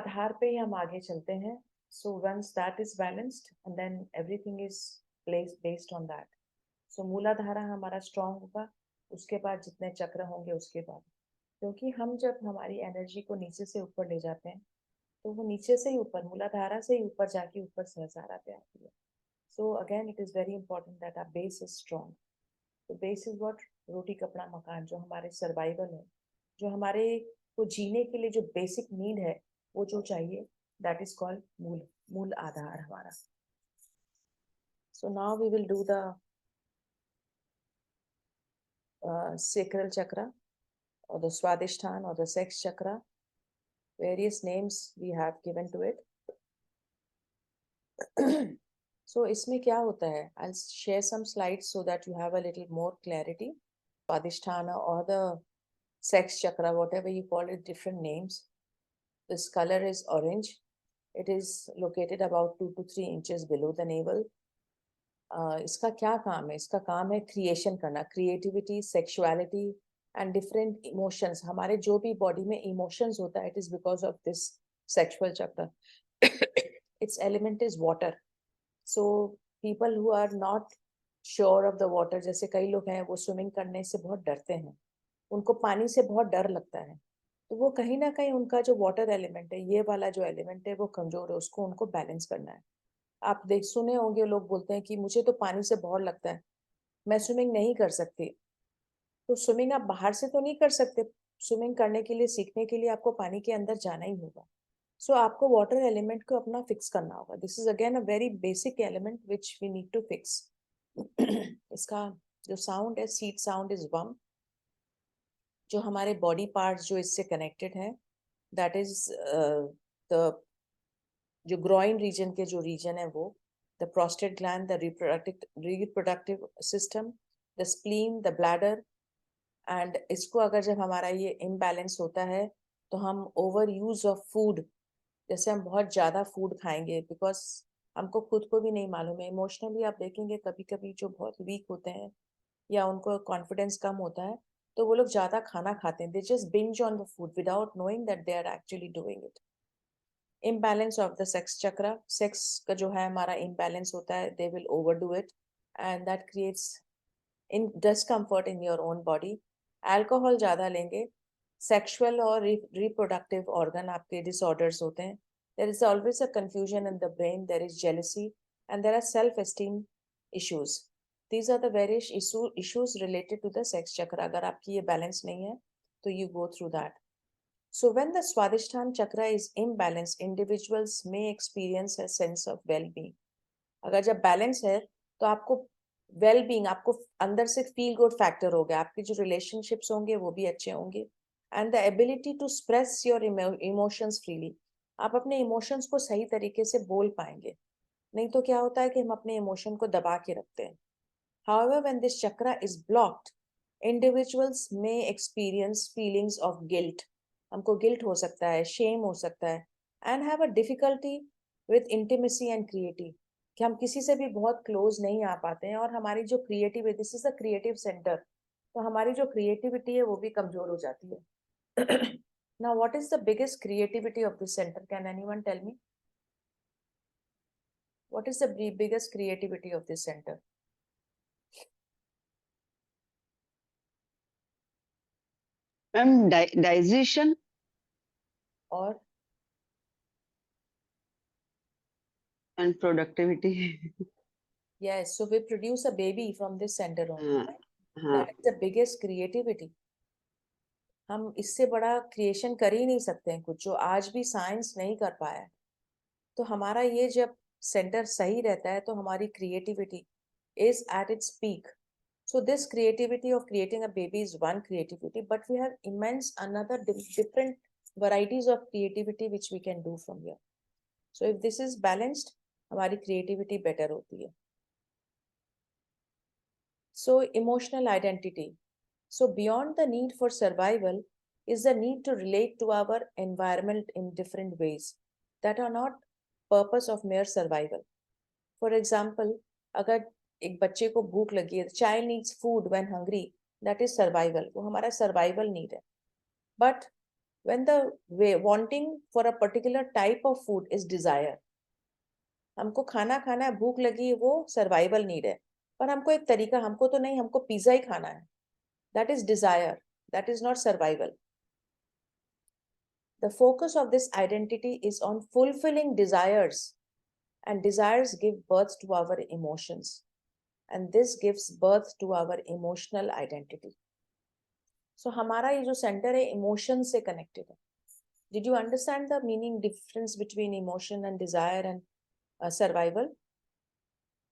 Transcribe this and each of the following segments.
आधार पे ही हम आगे चलते हैं. So once that is balanced, and then everything is based on that. So मूलाधारा हमारा स्ट्रांग होगा, उसके बाद जितने चक्र होंगे उसके बाद, क्योंकि हम जब हमारी एनर्जी को नीचे से ऊपर ले जाते हैं तो वो नीचे से ही ऊपर, मूलाधारा से ही ऊपर जाके ऊपर सहस्रारा पे आती है. So again it is very important that our base is strong. The base is what? रोटी कपड़ा मकान, जो हमारे सर्वाइवल है, जो हमारे को जीने के लिए जो बेसिक नीड है, वो जो चाहिए, दैट इज कॉल्ड मूल, मूल आधार हमारा. So now we will do the sacral chakra or the swadhisthana or the sex chakra. Various names we have given to it. So इसमें क्या होता है? I'll share some slides so that you have a little more clarity. Swadhisthana or the sex chakra, whatever you call it, different names. This color is orange. It is located about 2 to 3 inches below the navel. इसका क्या काम है? इसका काम है creation करना, creativity, sexuality and different emotions. हमारे जो भी बॉडी में इमोशंस होता है, it is because of this sexual chakra. It's element is water. So people who are not sure of the water, जैसे कई लोग हैं वो स्विमिंग करने से बहुत डरते हैं, उनको पानी से बहुत डर लगता है, तो वो कहीं ना कहीं उनका जो वाटर एलिमेंट है, ये वाला जो एलिमेंट है वो कमजोर है, उसको उनको बैलेंस करना है. आप देख सुने होंगे, लोग बोलते हैं कि मुझे तो पानी से बहुत लगता है, मैं स्विमिंग नहीं कर सकती. तो स्विमिंग आप बाहर से तो नहीं कर सकते. स्विमिंग करने के लिए, सीखने के लिए आपको पानी के अंदर जाना ही होगा. सो आपको वाटर एलिमेंट को अपना फिक्स करना होगा. This is again a very basic element which we need to fix. इसका जो साउंड है, सीट साउंड इज वम. जो हमारे बॉडी पार्ट्स जो इससे कनेक्टेड है, दैट इज द जो ग्रोइन रीजन के जो रीजन है वो, the prostate gland, the reproductive system, the spleen, the bladder. And इसको अगर जब हमारा ये इम्बैलेंस होता है तो हम ओवर यूज ऑफ फूड, जैसे हम बहुत ज़्यादा फूड खाएंगे, बिकॉज हमको खुद को भी नहीं मालूम है. इमोशनली आप देखेंगे कभी कभी जो बहुत वीक होते हैं या उनको कॉन्फिडेंस कम होता है, तो वो लोग ज़्यादा खाना खाते हैं. They just binge on the food without knowing that they are actually doing it. imbalance of the sex chakra, sex का जो है हमारा imbalance होता है, they will overdo it and that creates in discomfort in your own body. Alcohol ज़्यादा लेंगे, sexual और reproductive organ आपके disorders होते हैं. There is always a confusion in the brain, there is jealousy and there are self-esteem issues. These are the various issues related to the sex chakra. अगर आपकी ये balance नहीं है तो you go through that. So when the Swadhisthana chakra is imbalanced, individuals may experience a sense of well-being. अगर जब balance है तो आपको वेल बीइंग, आपको अंदर से फील गुड फैक्टर हो गया, आपके जो रिलेशनशिप्स होंगे वो भी अच्छे होंगे. And the ability to express your emotions freely, आप अपने इमोशंस को सही तरीके से बोल पाएंगे. नहीं तो क्या होता है कि हम अपने इमोशन को दबा के रखते हैं. However, when this chakra is blocked, individuals may experience feelings of guilt. हमको गिल्ट हो सकता है, शेम हो सकता है, and have a difficulty with intimacy and creative, कि हम किसी से भी बहुत क्लोज नहीं आ पाते हैं, और हमारी जो क्रिएटिव है, this is a creative centre, तो हमारी जो क्रिएटिविटी है वो भी कमजोर हो जाती है. Now, what is the biggest creativity of this center? Can anyone tell me? What is the biggest creativity of this center? Ma'am digestion और and productivity. yes, so we produce a baby from this center only, हाँ right? हाँ. That is the biggest creativity. हम इससे बड़ा creation कर ही नहीं सकते हैं कुछ, जो आज भी साइंस नहीं कर पाया है. तो हमारा ये जब सेंटर सही रहता है तो हमारी creativity is at its peak. So this creativity of creating a baby is one creativity, but we have immense another different varieties of creativity which we can do from here. So if this is balanced, हमारी creativity better होती है. So emotional identity. So beyond the need for survival is the need to relate to our environment in different ways that are not purpose of mere survival. For example, अगर एक बच्चे को भूख लगी है, child needs food when hungry, that is survival, वो हमारा survival need है. But when the way wanting for a particular type of food is desire. हमको खाना खाना है, भूख लगी, वो सर्वाइवल नीड है, पर हमको एक तरीका, हमको तो नहीं, हमको पिज्जा ही खाना है, that is desire, that is not survival. The focus of this identity is on fulfilling desires, and desires give birth to our emotions, and this gives birth to our emotional identity. So हमारा ये जो centre है emotion से connected है. Did you understand the meaning difference between emotion and desire and survival?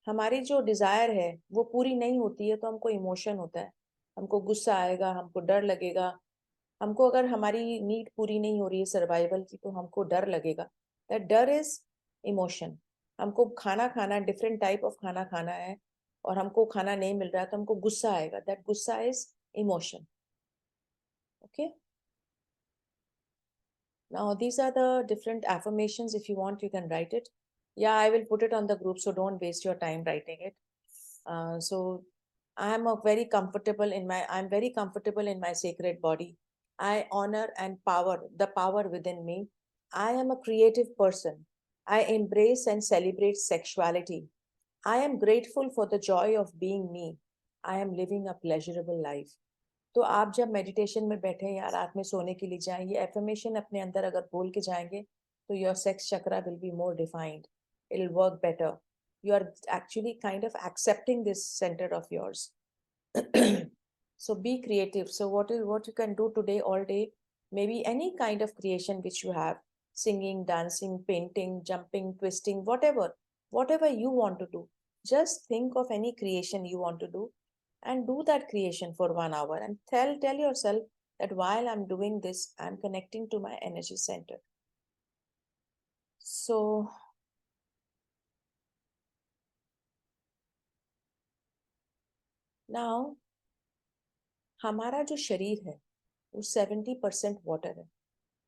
हमारी जो Dzire है वो पूरी नहीं होती है तो हमको इमोशन होता है, हमको गुस्सा आएगा, हमको डर लगेगा. हमको अगर हमारी नीड पूरी नहीं हो रही है सर्वाइवल की तो हमको डर लगेगा. दैट डर इज इमोशन. हमको खाना खाना, डिफरेंट टाइप ऑफ खाना खाना है और हमको खाना नहीं मिल रहा है तो हमको गुस्सा आएगा. दैट गुस्सा is emotion. Okay. Now these are the different affirmations. If you want, you can write it. Yeah, I will put it on the group, so don't waste your time writing it. So I'm very comfortable in my sacred body. I honor and power the power within me. I am a creative person. I embrace and celebrate sexuality. I am grateful for the joy of being me. I am living a pleasurable life. तो आप जब meditation में बैठे या रात में सोने के लिए जाएं, ये एफर्मेशन अपने अंदर अगर बोल के जाएंगे तो your sex chakra will be more defined, it will work better. You are actually kind of accepting this center of yours. So be creative. So what you can do today all day, maybe any kind of creation which you have, singing, dancing, painting, jumping, twisting, whatever you want to do. Just think of any creation you want to do and do that creation for 1 hour and tell yourself that while I'm doing this, I'm connecting to my energy center. So now हमारा जो शरीर है वो 70% water है,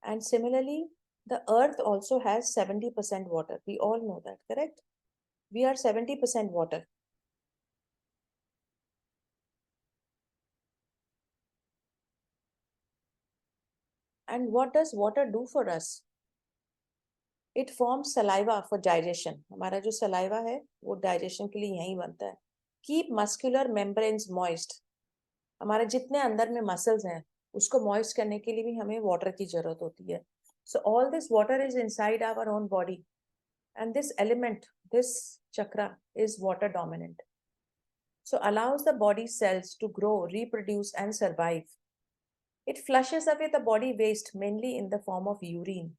and similarly the earth also has 70% water. We all know that, correct? We are 70% water. And what does water do for us? It forms saliva for digestion. हमारा जो saliva है वो digestion के लिए यहीं बनता है. Keep muscular membranes moist. हमारे जितने अंदर में muscles हैं उसको moist करने के लिए भी हमें water की जरूरत होती है. So all this water is inside our own body, and this element, this chakra is water dominant. So allows the body cells to grow, reproduce and survive. It flushes away the body waste mainly in the form of urine.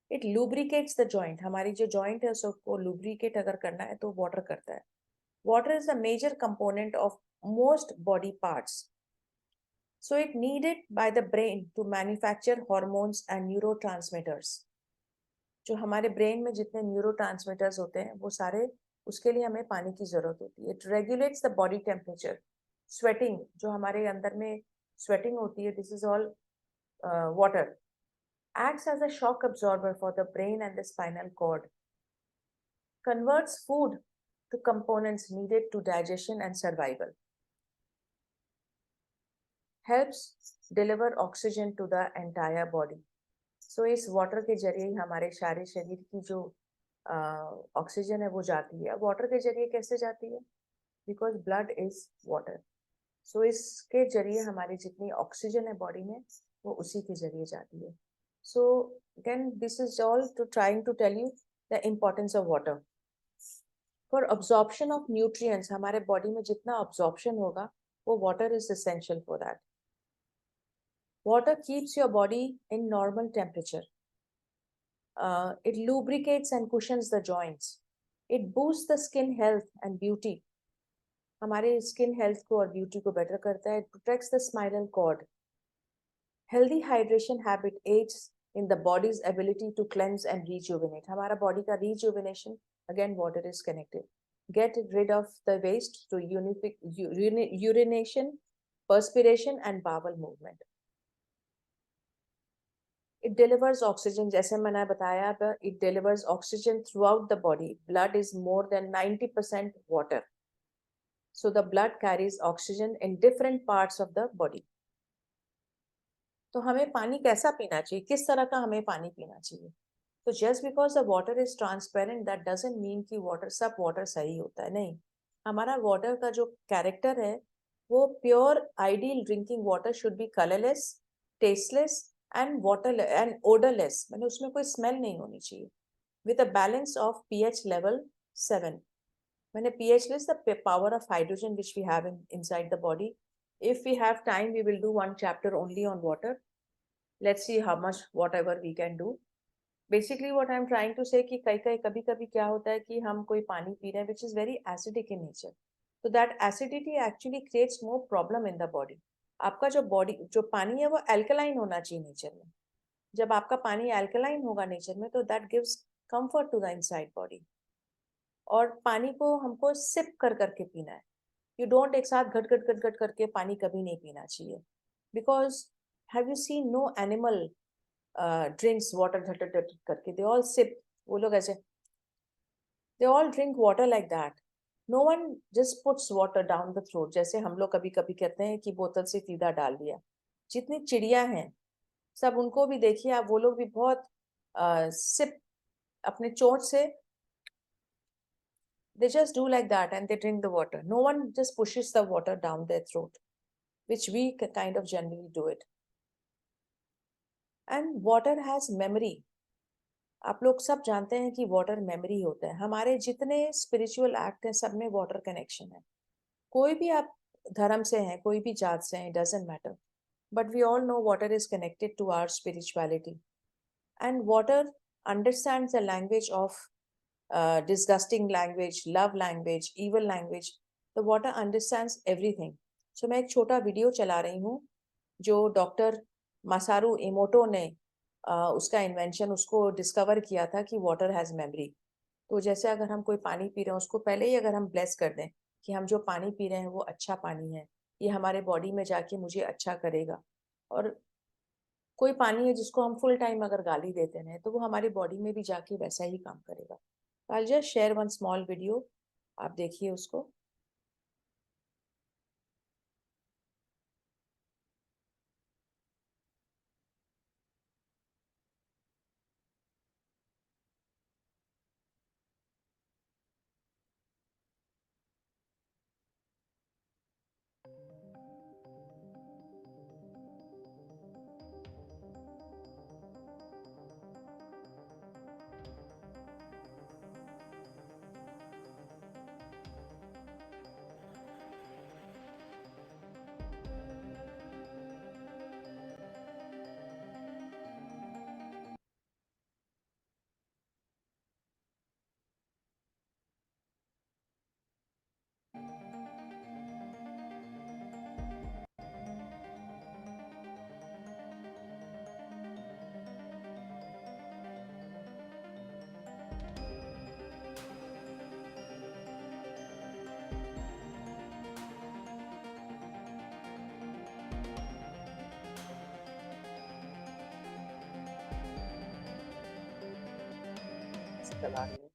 It lubricates the joint. हमारी जो joint है उसको lubricate अगर करना है तो water करता है. Water is a major component of most body parts. So it needed by the brain to manufacture hormones and neurotransmitters. जो हमारे brain में जितने neurotransmitters होते हैं वो सारे उसके लिए हमें पानी की जरूरत होती है. It regulates the body temperature. Sweating, जो हमारे अंदर में sweating होती है, this is all water. Acts as a shock absorber for the brain and the spinal cord. Converts food to components needed to digestion and survival. Helps deliver oxygen to the entire body. So इस water के जरिए हमारे सारे शरीर की जो oxygen है वो जाती है. Water के जरिए कैसे जाती है? Because blood is water. So इसके जरिए हमारी जितनी oxygen है body में वो उसी के जरिए जाती है. So again, this is all to trying to tell you the importance of water. For absorption of nutrients, हमारे body में जितना absorption होगा वो water is essential for that. Water keeps your body in normal temperature. It lubricates and cushions the joints. It boosts the skin health and beauty. हमारे skin health को और beauty को better करता है. It protects the spinal cord. Healthy hydration habit aids in the body's ability to cleanse and rejuvenate. हमारा body का rejuvenation, again water is connected. Get rid of the waste to urination, perspiration and bowel movement. It delivers oxygen, जैसे मैंने बताया, it delivers oxygen throughout the body. Blood is more than 90% water. So the blood carries oxygen in different parts of the body. तो हमें पानी कैसा पीना चाहिए, किस तरह का हमें पानी पीना चाहिए? तो just because the water is transparent that doesn't mean कि वाटर सब वाटर सही होता है, नहीं। हमारा वाटर का जो कैरेक्टर है वो pure ideal drinking water should be colourless, tasteless and water and odourless, मतलब उसमें कोई स्मेल नहीं होनी चाहिए, with a balance of pH level 7. When a pH is the power of hydrogen which we have inside the body. If we have time, we will do one chapter only on water. Let's see how much whatever we can do. Basically what I'm trying to say कि कई कभी कभी क्या होता है कि हम कोई पानी पी रहे हैं which is very acidic in nature. So that acidity actually creates more problem in the body. आपका जो पानी है वो alkaline होना चाहिए नेचर में. जब आपका पानी alkaline होगा नेचर में तो that gives comfort to the inside body. और पानी को हमको सिप कर करके पीना है. यू डोंट एक साथ घट घट घट घट करके पानी कभी नहीं पीना चाहिए. Because have you seen no animal drinks water घट घट घट करके, दे ऑल सिप. वो लोग ऐसे, they all drink water like that. No one just puts water down the throat जैसे हम लोग कभी कभी कहते हैं कि बोतल से सीधा डाल दिया. जितनी चिड़िया हैं सब उनको भी देखिए आप, वो लोग भी बहुत सिप अपने चोंच से, they just do like that and they drink the water. No one just pushes the water down their throat, which we kind of generally do it. And water has memory. आप लोग सब जानते हैं कि water memory होता है. हमारे जितने स्पिरिचुअल एक्ट हैं सब में वाटर कनेक्शन है. कोई भी आप धर्म से हैं, कोई भी जात से हैं, doesn't matter, but we all know water is connected to our spirituality. And water understands the language of disgusting language, love language, evil language. The water understands everything. So मैं एक छोटा वीडियो चला रही हूँ जो डॉक्टर मासारू इमोटो ने उसका invention, उसको डिस्कवर किया था कि वाटर हैज मेमोरी. तो जैसे अगर हम कोई पानी पी रहे हैं उसको पहले ही अगर हम ब्लेस कर दें कि हम जो पानी पी रहे हैं वो अच्छा पानी है, ये हमारे बॉडी में जाके मुझे अच्छा करेगा. और कोई पानी है जिसको हम फुल टाइम अगर गाली देते हैं तो वो हमारी बॉडी में भी जाके वैसा ही काम करेगा. I'll just share one small video. आप देखिए उसको. चला रही हूँ.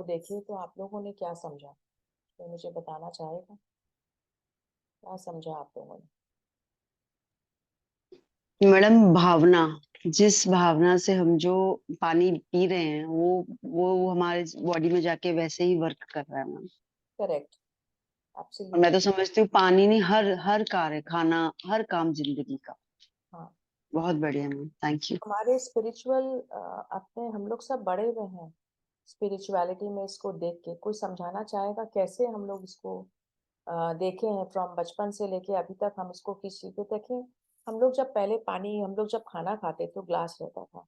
इसको देखे तो आप लोगों ने क्या समझा, तो मुझे बताना चाहेगा, क्या समझा आप लोगों ने? मैडम भावना, जिस भावना से हम जो पानी पी रहे हैं वो हमारे बॉडी में जाके वैसे ही वर्क कर रहा है मैम। करेक्ट, और मैं तो एब्सोल्युटली। समझती हूँ पानी नहीं, हर हर कार्य, खाना, हर काम जिंदगी का। हाँ, बहुत बढ़िया मैम, थैंक यू। हमारे स्पिरिचुअल अपने हम लोग सब बड़े हुए हैं स्पिरिचुअलिटी में, इसको देख के कोई समझाना चाहेगा कैसे हम लोग इसको देखे हैं फ्रॉम बचपन से लेके अभी तक हम इसको किस चीज पे देखें। हम लोग जब पहले पानी, हम लोग जब खाना खाते तो ग्लास रहता था,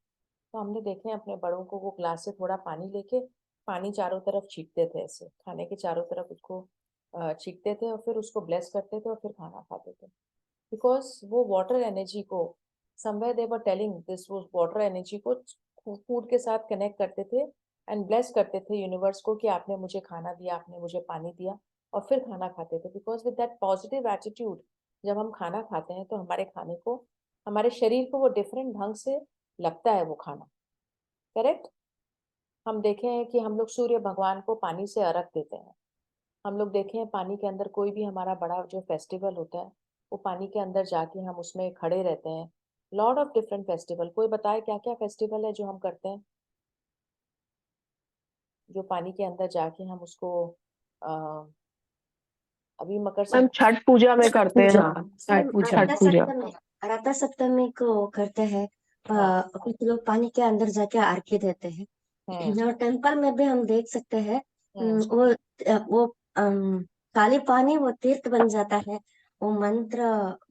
तो हमने देखे हैं अपने बड़ों को, वो ग्लास से थोड़ा पानी लेके पानी चारों तरफ छींटते थे, ऐसे खाने के चारों तरफ उसको छींटते थे और फिर उसको ब्लेस करते थे और फिर खाना खाते थे, बिकॉज वो वाटर एनर्जी को somewhere they were telling this, वो वाटर एनर्जी को फूड के साथ कनेक्ट करते थे एंड ब्लेस करते थे यूनिवर्स को कि आपने मुझे खाना दिया, आपने मुझे पानी दिया, और फिर खाना खाते थे। Because with that positive attitude जब हम खाना खाते हैं तो हमारे खाने को, हमारे शरीर को वो डिफरेंट ढंग से लगता है वो खाना। करेक्ट। हम देखे हैं कि हम लोग सूर्य भगवान को पानी से अर्घ देते हैं। हम लोग देखे हैं पानी के अंदर कोई भी हमारा बड़ा जो फेस्टिवल होता है, वो पानी के अंदर जाके हम उसमें खड़े रहते हैं। लॉर्ड ऑफ डिफरेंट फेस्टिवल, कोई बताए क्या क्या फेस्टिवल है जो हम करते हैं, जो पानी के अंदर जाके हम उसको आ, अभी मकर मैम संक्रांति। छठ पूजा में छठ करते हैं पूजा। हम। छठ मैम पूजा। छठ पूजा। राधा सप्तमी को करते हैं। हाँ। कुछ लोग पानी के अंदर जाके आरती देते हैं। हम्म। और टेम्पल में भी हम देख सकते हैं। हम्म। वो खाली पानी वो तीर्थ बन जाता है। वो मंत्र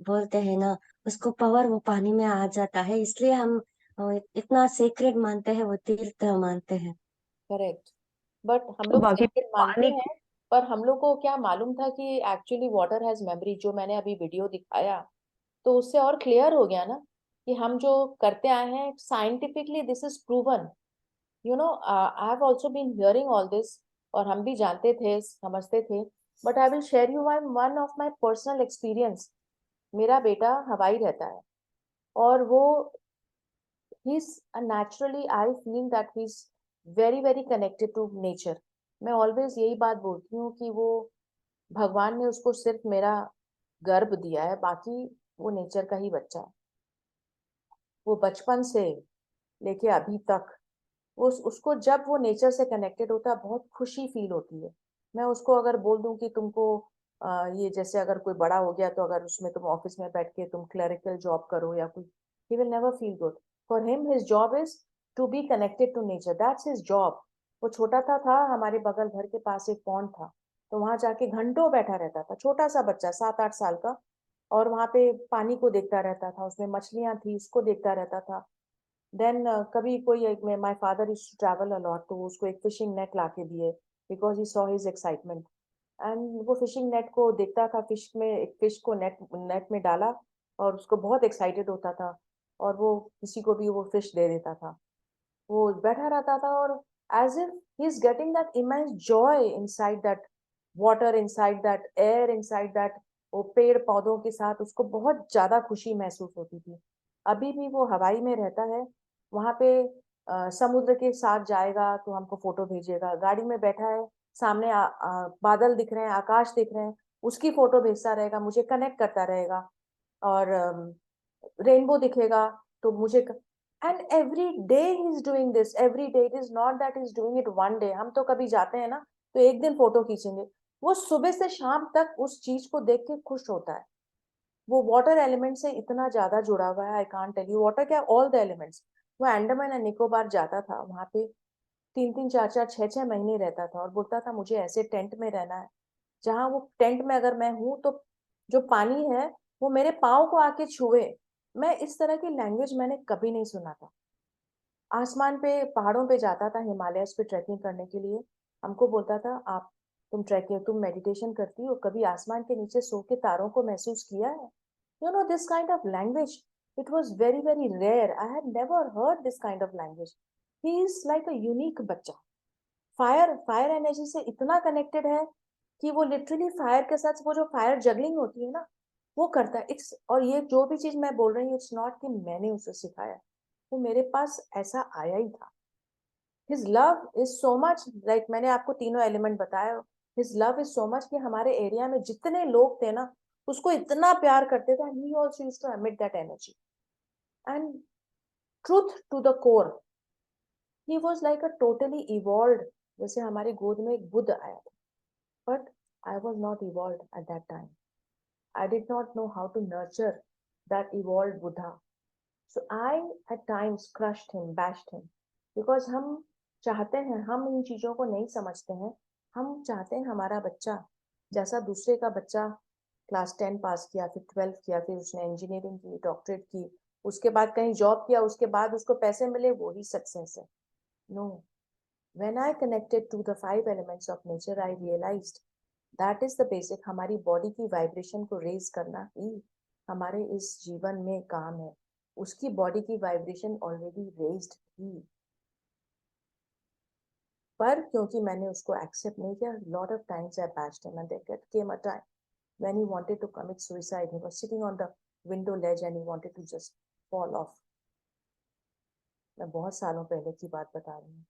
बोलते हैं ना, उसको पावर वो पानी में आ जाता है, इसलिए हम इतना सीक्रेट मानते हैं, वो तीर्थ मानते हैं। करेक्ट। बट हम तो लोग बाकी सेक्रेट मानते पानी हैं, पर हम लोग को क्या मालूम था कि एक्चुअली वाटर हैज मेमोरी, जो मैंने अभी वीडियो दिखाया तो उससे और क्लियर हो गया ना कि हम जो करते आए हैं scientifically this is proven. You know, I have also been hearing all this, और हम भी जानते थे, समझते थे, but I will share you one of my personal experience. मेरा बेटा हवाई रहता है और वो he's naturally, I feel that he's very very connected to nature. मैं ऑलवेज यही बात बोलती हूँ कि वो भगवान ने उसको सिर्फ मेरा गर्भ दिया है, बाकी वो नेचर का ही बच्चा है। वो बचपन से लेके अभी तक उसको जब वो नेचर से कनेक्टेड होता है बहुत खुशी फील होती है। मैं उसको अगर बोल दूं कि तुमको ये जैसे अगर कोई बड़ा हो गया तो अगर उसमें तुम ऑफिस में बैठ के तुम क्लरिकल जॉब करो या कोई, he will never feel good. For him his job is to be connected to nature, that's his job. वो छोटा था हमारे बगल घर के पास एक पॉन्ड था, तो वहां जाके घंटों बैठा रहता था, छोटा सा बच्चा 7-8 साल का, और वहां पे पानी को देखता रहता था, उसमें मछलियां थी उसको देखता रहता था। देन कभी कोई एक में my father used to travel a lot, तो वो उसको एक फिशिंग नेट ला के दिए because he saw his excitement, and वो फिशिंग नेट को देखता था, फिश में एक फिश को नेट नेट में डाला और उसको बहुत एक्साइटेड होता था, और वो किसी को भी वो फिश दे देता था। वो बैठा रहता था और as if he is getting that immense joy inside that water, inside that air, inside that, वो पेड़ पौधों के साथ उसको बहुत ज्यादा खुशी महसूस होती थी। अभी भी वो हवाई में रहता है, वहां पे समुद्र के साथ जाएगा तो हमको फोटो भेजेगा, गाड़ी में बैठा है सामने बादल दिख रहे हैं, आकाश दिख रहे हैं, उसकी फोटो भेजता रहेगा, मुझे कनेक्ट करता रहेगा। और रेनबो दिखेगा तो मुझे and every day he is doing this, every day, it is not that is doing it one day. हम तो कभी जाते हैं ना तो एक दिन फोटो खींचेंगे, वो सुबह से शाम तक उस चीज को देख के खुश होता है। वो वाटर एलिमेंट से इतना ज्यादा जुड़ा हुआ है, I can't tell you, water क्या, ऑल द एलिमेंट्स। वो अंडमान एंड निकोबार जाता था, वहां पे 3-3, 4-4, 6-6 महीने रहता था और बोलता था मुझे ऐसे टेंट में रहना है जहां वो टेंट में अगर मैं हूं तो जो पानी है वो मेरे पाँव को आके छुए। मैं इस तरह की लैंग्वेज मैंने कभी नहीं सुना था। आसमान पे पहाड़ों पे जाता था हिमालयस पे ट्रैकिंग करने के लिए, हमको बोलता था आप, तुम मेडिटेशन करती हो, कभी आसमान के नीचे सो के तारों को महसूस किया है? You know this kind of language, it was very very rare, I had never heard this kind of language. He is like a unique बच्चा। फायर फायर एनर्जी से इतना कनेक्टेड है कि वो लिटरली फायर के साथ वो जो फायर जगलिंग होती है ना वो करता है। इट्स, और ये जो भी चीज मैं बोल रही हूँ इट्स नॉट कि मैंने उसे सिखाया, वो मेरे पास ऐसा आया ही था। His love is so much, like मैंने आपको तीनों एलिमेंट बताया, his love is so much कि हमारे एरिया में जितने लोग थे ना उसको इतना प्यार करते थे, he also used to emit that energy. And truth to the core, he was like a totally evolved, जैसे हमारी गोद में एक बुद्ध आया था, but I was not evolved at that time. I did not know how to nurture that evolved Buddha. So I at times crushed him, bashed him, because हम चाहते हैं, हम इन चीजों को नहीं समझते हैं, हम चाहते हैं हमारा बच्चा जैसा दूसरे का बच्चा क्लास 10 पास किया, फिर 12 किया, फिर उसने इंजीनियरिंग की, डॉक्टरेट की, उसके बाद कहीं जॉब किया, उसके बाद उसको पैसे मिले, वो ही सक्सेस है. No, when I connected to the 5 elements of nature, I realized that is the basic. हमारी बॉडी की वाइब्रेशन को रेज करना ही हमारे इस जीवन में काम है. उसकी बॉडी की वाइब्रेशन ऑलरेडी रेज्ड थी, पर क्योंकि मैंने उसको एक्सेप्ट नहीं किया, lot of times I bashed him, and there came a time when he wanted to commit suicide. He was sitting on the window ledge and he wanted to just fall off. मैं बहुत सालों पहले की बात बता रही हूँ.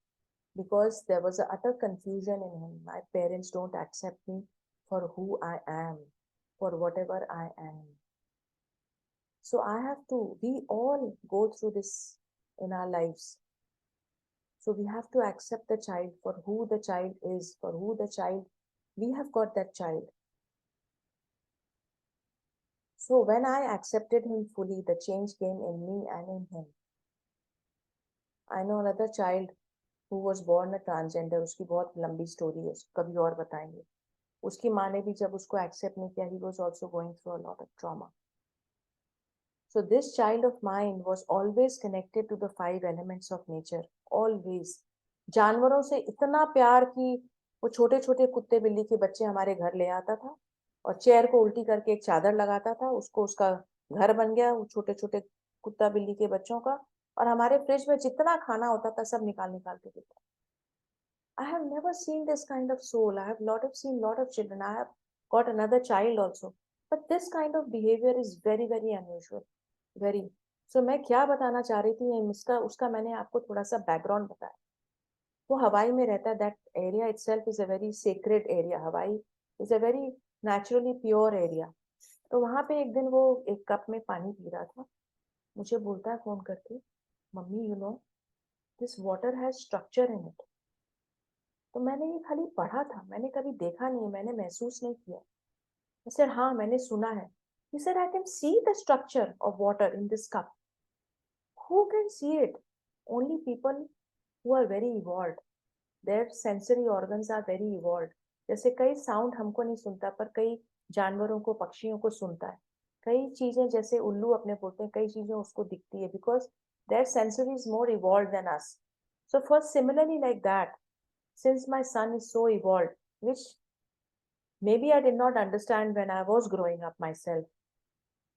Because there was a utter confusion in him. My parents don't accept me for who I am, for whatever I am. So I have to, we all go through this in our lives. So we have to accept the child for who the child is, for who the child, we have got that child. So when I accepted him fully, the change came in me and in him. I know another child who was born a transgender. उसकी बहुत लंबी story है, कभी और बताएंगे. उसकी माँ ने भी जब उसको एक्सेप्ट नहीं किया, he was also going through a lot of trauma. So this child of mine was always connected to the 5 elements of nature, always. जानवरों से इतना प्यार कि वो छोटे छोटे कुत्ते बिल्ली के बच्चे हमारे घर ले आता था और चेयर को उल्टी करके एक चादर लगाता था, उसको उसका घर बन गया वो छोटे छोटे कुत्ता बिल्ली के बच्चों का. और हमारे फ्रिज में जितना खाना होता था सब निकाल निकाल के देता. I have never seen this kind of soul. I have seen lot of children. I have got another child also. But this kind of behavior is very, very unusual. Very. So मैं क्या बताना चाह रही थी, इसका उसका मैंने आपको थोड़ा सा बैकग्राउंड बताया. वो हवाई में रहता है. That area itself is a very sacred area. हवाई is a very naturally pure area. तो वहां पे एक दिन वो एक कप में पानी पी रहा था. मुझे बोलता है फोन करके, mummy you know this water has structure in it. तो मैंने ये खाली पढ़ा था, मैंने कभी देखा नहीं, मैंने महसूस नहीं किया. I said, हाँ मैंने सुना है. He said, I can see the structure of water in this cup. Who can see it? Only people who are very evolved. Their sensory organs are very evolved. जैसे कई साउंड हमको नहीं सुनता, पर कई जानवरों को, पक्षियों को सुनता है. कई चीजें जैसे उल्लू अपने बोलते हैं, कई चीजें उसको दिखती है, because their sensory is more evolved than us. So for similarly like that, since my son is so evolved, which maybe I did not understand when I was growing up myself,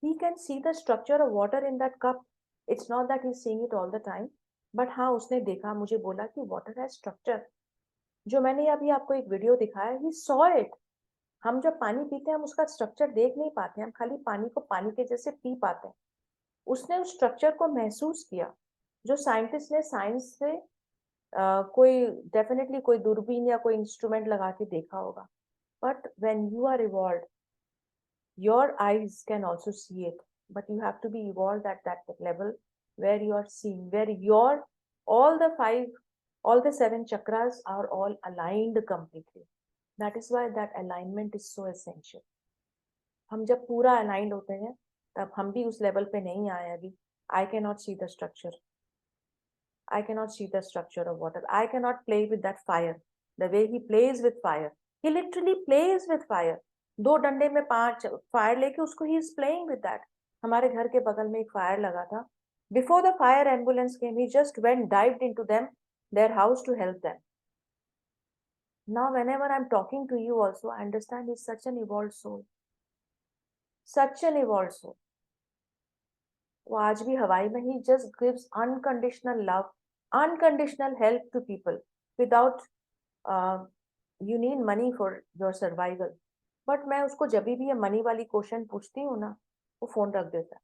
he can see the structure of water in that cup. It's not that he's seeing it all the time, but हाँ उसने देखा, मुझे बोला कि water has structure. जो मैंने अभी आपको एक वीडियो दिखाया, he saw it. हम जब पानी पीते हैं हम उसका स्ट्रक्चर देख नहीं पाते, हम खाली पानी को पानी के जैसे पी पाते हैं. उसने उस स्ट्रक्चर को महसूस किया. जो साइंटिस्ट ने साइंस से कोई डेफिनेटली कोई दूरबीन या कोई इंस्ट्रूमेंट लगा के देखा होगा. But when you are evolved, your eyes can also see it, but you have to be evolved at that level where you are seeing, where your all the 7 chakras are all aligned completely. That is why that alignment is so essential. हम जब पूरा aligned होते हैं तब हम भी उस level पे नहीं आए अभी. I cannot see the structure. I cannot see the structure of water. I cannot play with that fire. The way he plays with fire. He literally plays with fire. 2 डंडे में 5 फायर लेके उसको he is playing with that. हमारे घर के बगल में एक फायर लगा था. Before the fire ambulance came, he just went, dived into their house to help them. Now whenever I'm talking to you also, I understand he's such an evolved soul. Such an evolved soul. वो आज भी हवाई में, he just gives unconditional love, unconditional help to people without you need money for your survival. But मैं उसको जब भी ये मनी वाली क्वेश्चन पूछती हूँ ना, वो फोन रख देता है.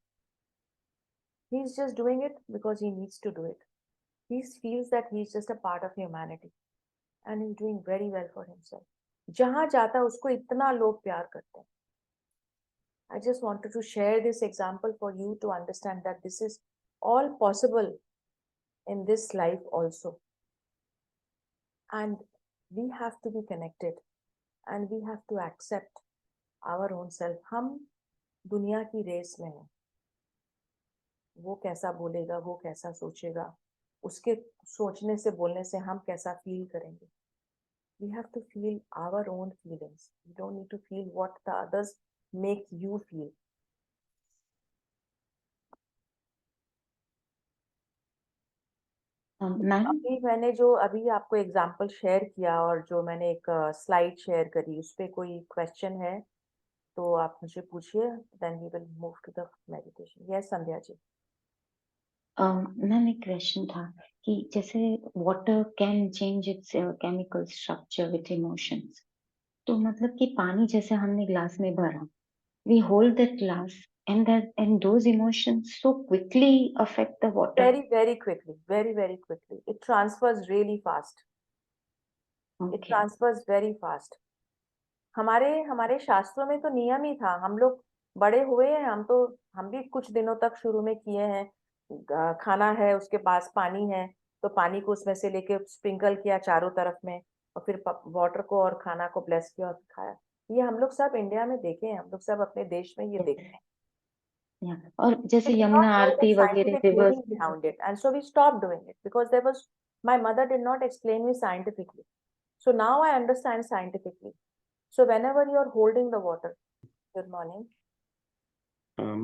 He is just doing it because he needs to do it. he feels that he's just a part of humanity and he's doing very well for himself. जहां जाता है उसको इतना लोग प्यार करते हैं. I just wanted to share this example for you to understand that this is all possible in this life also. And we have to be connected and we have to accept our own self. हम दुनिया की race में हैं. वो कैसा बोलेगा, वो कैसा सोचेगा, उसके सोचने से बोलने से हम कैसा फील करेंगे. We have to feel our own feelings. You don't need to feel what the others make you feel. Ma'am अभी मैंने जो अभी आपको एग्जांपल शेयर किया और जो मैंने एक स्लाइड शेयर करी उस पे कोई क्वेश्चन है तो आप मुझे पूछिए. Then we will move to the meditation. Yes Sandhya ji. Ma'am एक क्वेश्चन था कि जैसे water can change its chemical structure with emotions, तो मतलब कि पानी जैसे हमने ग्लास में भरा, we hold that glass and those emotions so quickly affect the water. Very quickly, very quickly. It transfers really fast. It Okay. transfers very fast. हमारे शास्त्रों में तो नियम ही था. हम लोग बड़े हुए हैं, हम भी कुछ दिनों तक शुरू में किए हैं. खाना है, उसके पास पानी है, तो पानी को उसमें से लेके स्प्रिंकल किया चारों तरफ में और फिर वाटर को और खाना को ब्लेस किया और खाया. ये हम लोग सब इंडिया में देखे हैं, हम लोग सब अपने देश में ये देखे हैं. Yeah. और जैसे We did Yamuna not know the आरती वगैरह scientific reverse meaning behind it, and so we stopped doing it because my mother did not explain me scientifically. So now I understand scientifically. So whenever you are holding the water, good morning.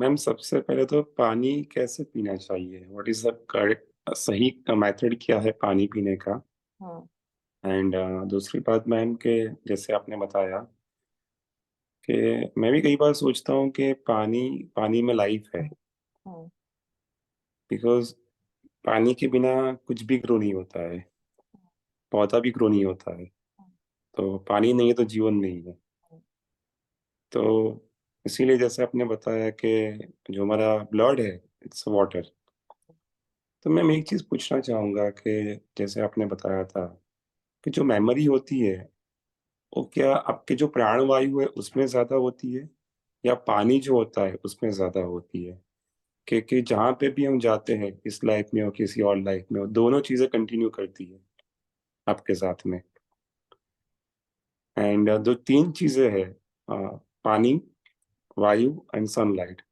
Ma'am सबसे पहले तो पानी कैसे पीना चाहिए? What is the correct सही method क्या है पानी पीने का? एंड दूसरी बात मैम के जैसे आपने बताया कि मैं भी कई बार सोचता हूँ कि पानी में लाइफ है, बिकॉज पानी के बिना कुछ भी ग्रो नहीं होता है, पौधा भी ग्रो नहीं होता है. तो पानी नहीं है तो जीवन नहीं है. तो इसीलिए जैसे आपने बताया कि जो हमारा ब्लड है इट्स वाटर. तो मैं एक चीज पूछना चाहूंगा कि जैसे आपने बताया था कि जो मेमोरी होती है वो क्या आपके जो प्राणवायु है उसमें ज्यादा होती है या पानी जो होता है उसमें ज्यादा होती है? कि जहाँ पे भी हम जाते हैं इस लाइफ में और किसी और लाइफ में, वो दोनों चीजें कंटिन्यू करती है आपके साथ में. एंड दो तीन चीजें हैं, पानी, वायु एंड सनलाइट.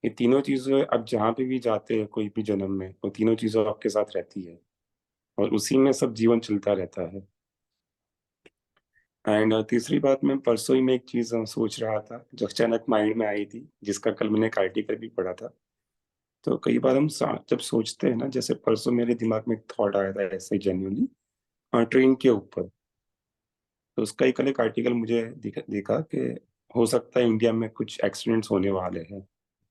ये तीनों चीजें आप जहाँ पे भी जाते हैं कोई भी जन्म में, वो तीनों चीजें आपके साथ रहती है और उसी में सब जीवन चलता रहता है. एंड तीसरी बात, मैं परसों ही में एक चीज सोच रहा था जो अचानक माइंड में आई थी, जिसका कल मैंने एक आर्टिकल भी पढ़ा था. तो कई बार हम जब सोचते हैं ना, जैसे परसों मेरे दिमाग में एक थॉट आया था ऐसे जेन्युइनली ट्रेन के ऊपर. तो उसका एक आर्टिकल मुझे दिखा कि हो सकता है इंडिया में कुछ एक्सीडेंट्स होने वाले हैं